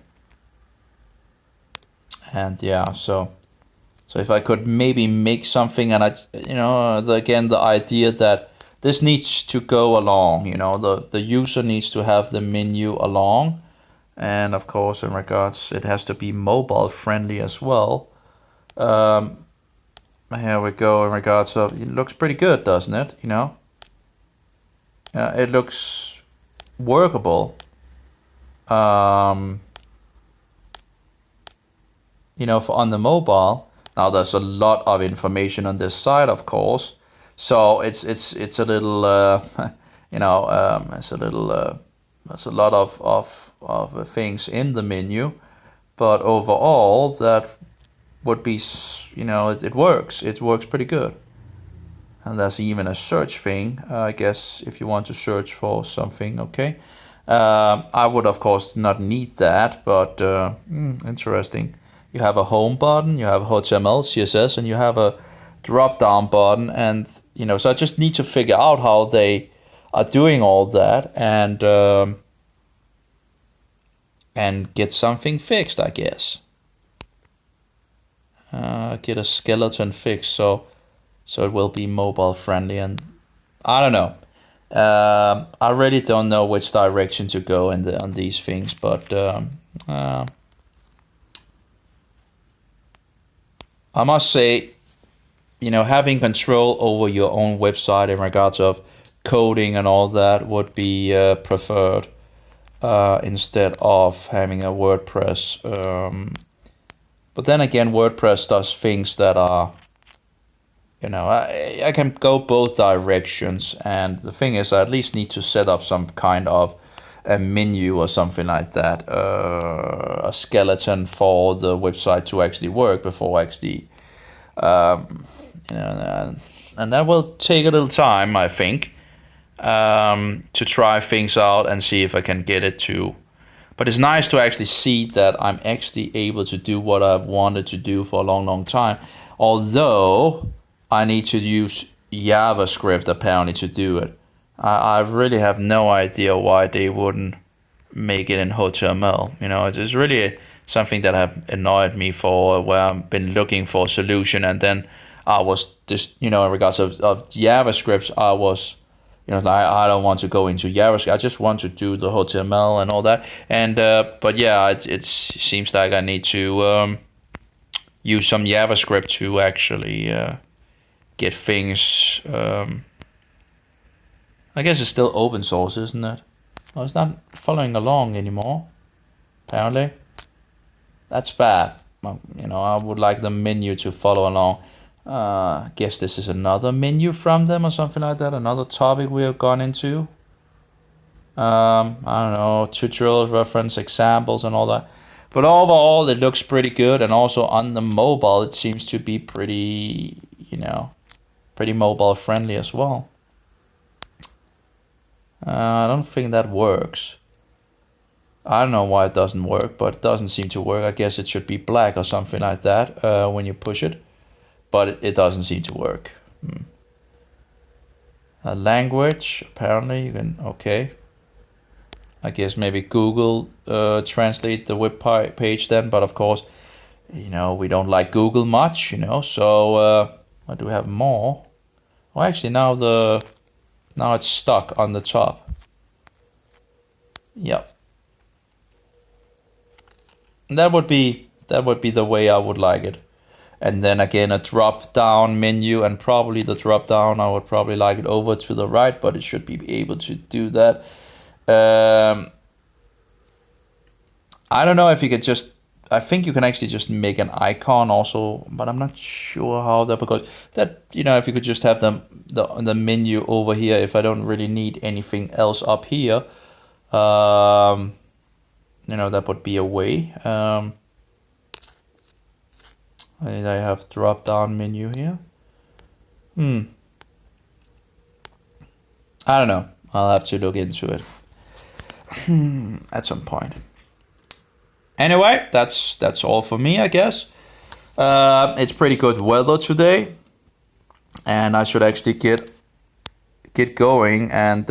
S1: if I could maybe make something, and the idea that this needs to go along, the user needs to have the menu along. And of course, in regards, it has to be mobile friendly as well. Here we go. In regards of, it looks pretty good, doesn't it? It looks workable. For on the mobile. Now there's a lot of information on this side, of course. So it's a little, it's a little. There's a lot of things in the menu, but overall that would be, it works. It works pretty good. And there's even a search thing, I guess, if you want to search for something, okay. I would, of course, not need that, but interesting. You have a home button, you have HTML, CSS, and you have a drop-down button, and, so I just need to figure out how they are doing all that, and get something fixed, I guess. Get a skeleton fixed so it will be mobile friendly, and I don't know. I really don't know which direction to go on these things, but I must say, having control over your own website in regards of coding and all that would be preferred instead of having a WordPress. But then again, WordPress does things that are I can go both directions, and the thing is, I at least need to set up some kind of a menu or something like that, a skeleton for the website to actually work before actually, and that will take a little time, I think, to try things out and see if I can get it to. But it's nice to actually see that I'm actually able to do what I've wanted to do for a long, long time. Although I need to use JavaScript apparently to do it. I really have no idea why they wouldn't make it in HTML. It's really something that have annoyed me for where I've been looking for a solution, and then I was just, in regards of JavaScript, I was, I don't want to go into JavaScript. I just want to do the HTML and all that. And but yeah, it seems like I need to use some JavaScript to actually get things. I guess it's still open source, isn't it? Oh, it's not following along anymore. Apparently, that's bad. Well, I would like the menu to follow along. Guess this is another menu from them or something like that. Another topic we have gone into. I don't know, tutorial reference examples and all that. But overall, it looks pretty good, and also on the mobile, it seems to be pretty, pretty mobile friendly as well. I don't think that works. I don't know why it doesn't work, but it doesn't seem to work. I guess it should be black or something like that when you push it, but it doesn't seem to work. A language, apparently you can, okay. I guess maybe Google translate the web page then, but of course, we don't like Google much, so what do we have more? Well, actually now it's stuck on the top. Yep. That would be the way I would like it. And then again, a drop down menu, and probably the drop down, I would probably like it over to the right, but it should be able to do that. I don't know if you could just, I think you can actually just make an icon also, but I'm not sure how that, because that, if you could just have the menu over here, if I don't really need anything else up here, that would be a way. I have drop down menu here. I don't know. I'll have to look into it at some point. Anyway, that's all for me, I guess. It's pretty good weather today, and I should actually get going and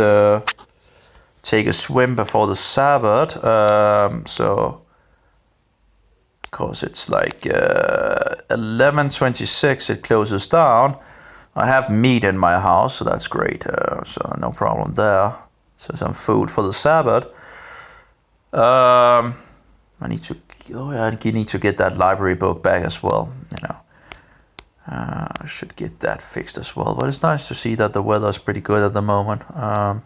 S1: take a swim before the Sabbath. So, of course, it's like 11:26. It closes down. I have meat in my house, so that's great. So no problem there. So some food for the Sabbath. I need to get that library book back as well. I should get that fixed as well. But it's nice to see that the weather is pretty good at the moment. And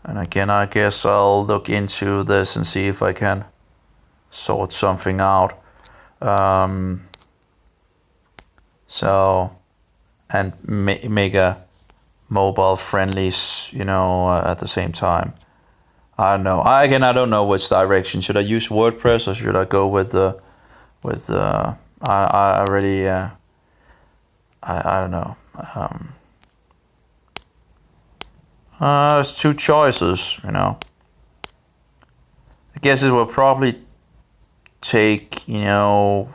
S1: again, I guess I'll look into this and see if I can sort something out. And make a mobile friendly, at the same time. I don't know. I don't know which direction. Should I use WordPress or should I go with the I really I don't know. There's two choices, I guess it will probably take, and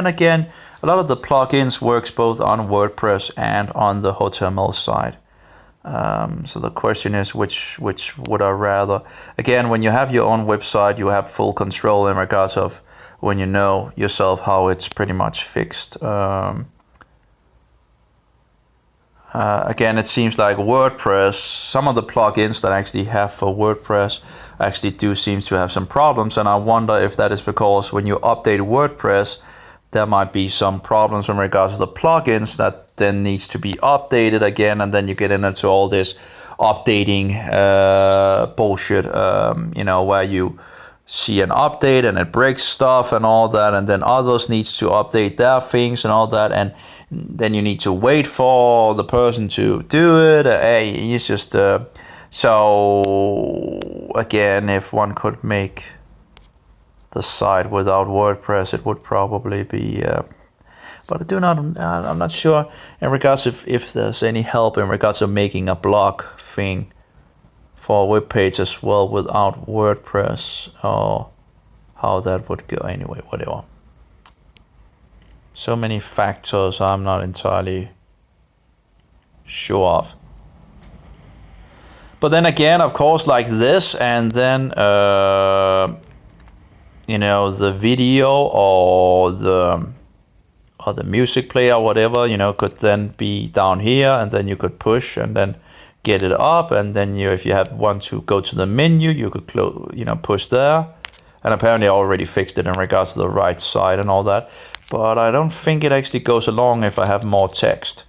S1: again, a lot of the plugins works both on WordPress and on the HTML side. So the question is, which would I rather? Again, when you have your own website, you have full control in regards of when you know yourself how it's pretty much fixed. Again, it seems like WordPress, some of the plugins that I actually have for WordPress actually do seem to have some problems, and I wonder if that is because when you update WordPress, there might be some problems in regards to the plugins that then needs to be updated again, and then you get into all this updating bullshit, where you see an update and it breaks stuff and all that, and then others needs to update their things and all that, and then you need to wait for the person to do it. It's just so again, if one could make the site without WordPress, it would probably be but I'm not sure in regards if there's any help in regards of making a blog thing for a web page as well without WordPress, or how that would go. Anyway, whatever. So many factors I'm not entirely sure of. But then again, of course, like this, and then the video or the music player or whatever, could then be down here, and then you could push and then get it up, and then if you want to go to the menu, you could push there. And apparently I already fixed it in regards to the right side and all that, but I don't think it actually goes along if I have more text.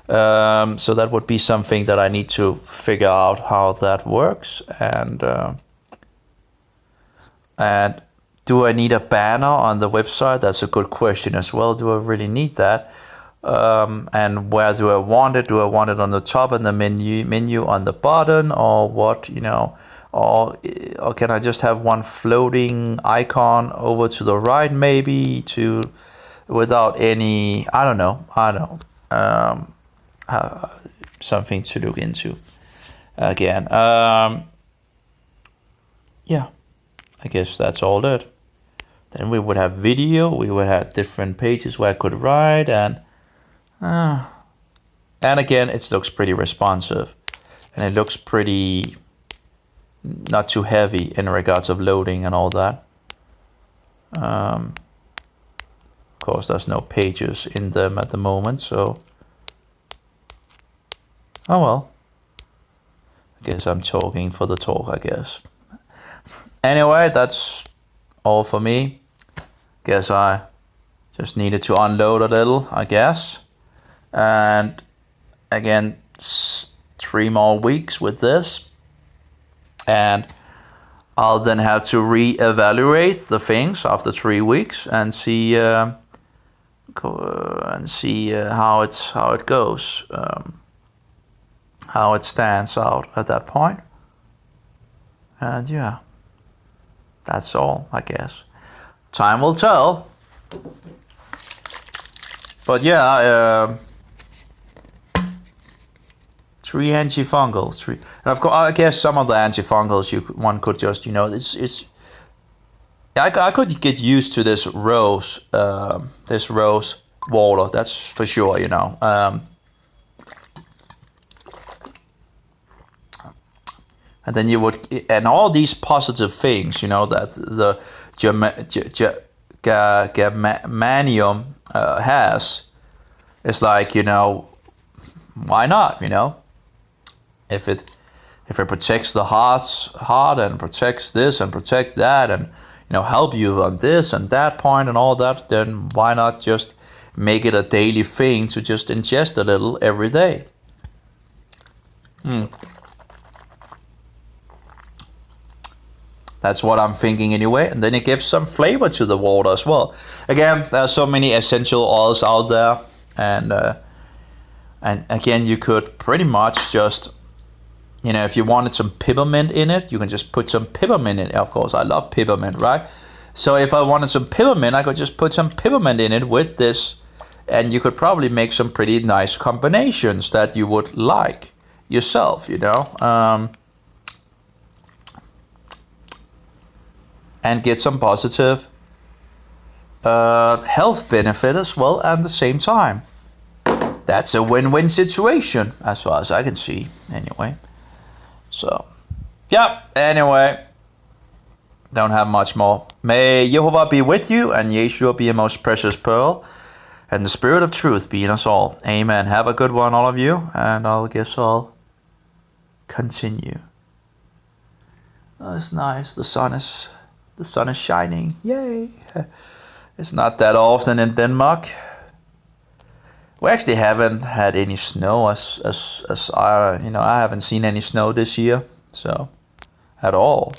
S1: So that would be something that I need to figure out how that works. And do I need a banner on the website? That's a good question as well. Do I really need that? And where do I want it? Do I want it on the top and the menu on the bottom, or what? Or can I just have one floating icon over to the right, maybe without any? I don't know. Something to look into again. Yeah, I guess that's all it. Then we would have video. We would have different pages where I could write, and again, it looks pretty responsive, and it looks pretty not too heavy in regards of loading and all that. Of course, there's no pages in them at the moment, so oh well. I guess I'm talking for the talk, I guess. Anyway, that's all for me. Guess I just needed to unload a little, I guess. And again, 3 more weeks with this, and I'll then have to re-evaluate the things after 3 weeks and see how it goes, how it stands out at that point. And yeah, that's all, I guess. Time will tell. But yeah, 3 antifungals. And of course, I guess some of the antifungals one could just, I could get used to this rose water. That's for sure, And then you would, and all these positive things, that the germanium has. It's like, why not, If it protects the heart and protects this and protects that, and help you on this and that point and all that, then why not just make it a daily thing to just ingest a little every day? That's what I'm thinking anyway, and then it gives some flavor to the water as well. Again, there are so many essential oils out there, and again, you could pretty much just, if you wanted some peppermint in it, you can just put some peppermint in it. Of course, I love peppermint, right? So if I wanted some peppermint, I could just put some peppermint in it with this, and you could probably make some pretty nice combinations that you would like yourself, and get some positive health benefit as well at the same time. That's a win-win situation, as far as I can see, anyway. So, yeah, anyway, don't have much more. May Jehovah be with you, and Yeshua be a most precious pearl, and the Spirit of truth be in us all. Amen. Have a good one, all of you, and I'll guess I'll continue. Oh, it's nice. The sun is shining. Yay. It's not that often in Denmark. We actually haven't had any snow as I haven't seen any snow this year, so at all.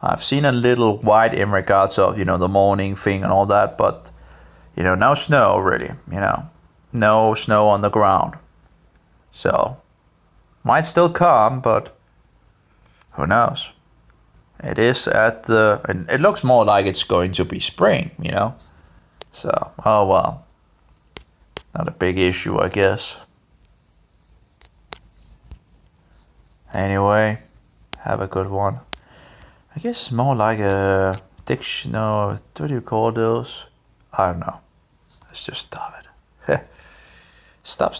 S1: I've seen a little white in regards of, the morning thing and all that, but, no snow really, no snow on the ground. So, might still come, but who knows? It is and it looks more like it's going to be spring, So, oh well. Not a big issue, I guess. Anyway, have a good one. I guess it's more like a dictionary. What do you call those? I don't know. Let's just stop it. Stop.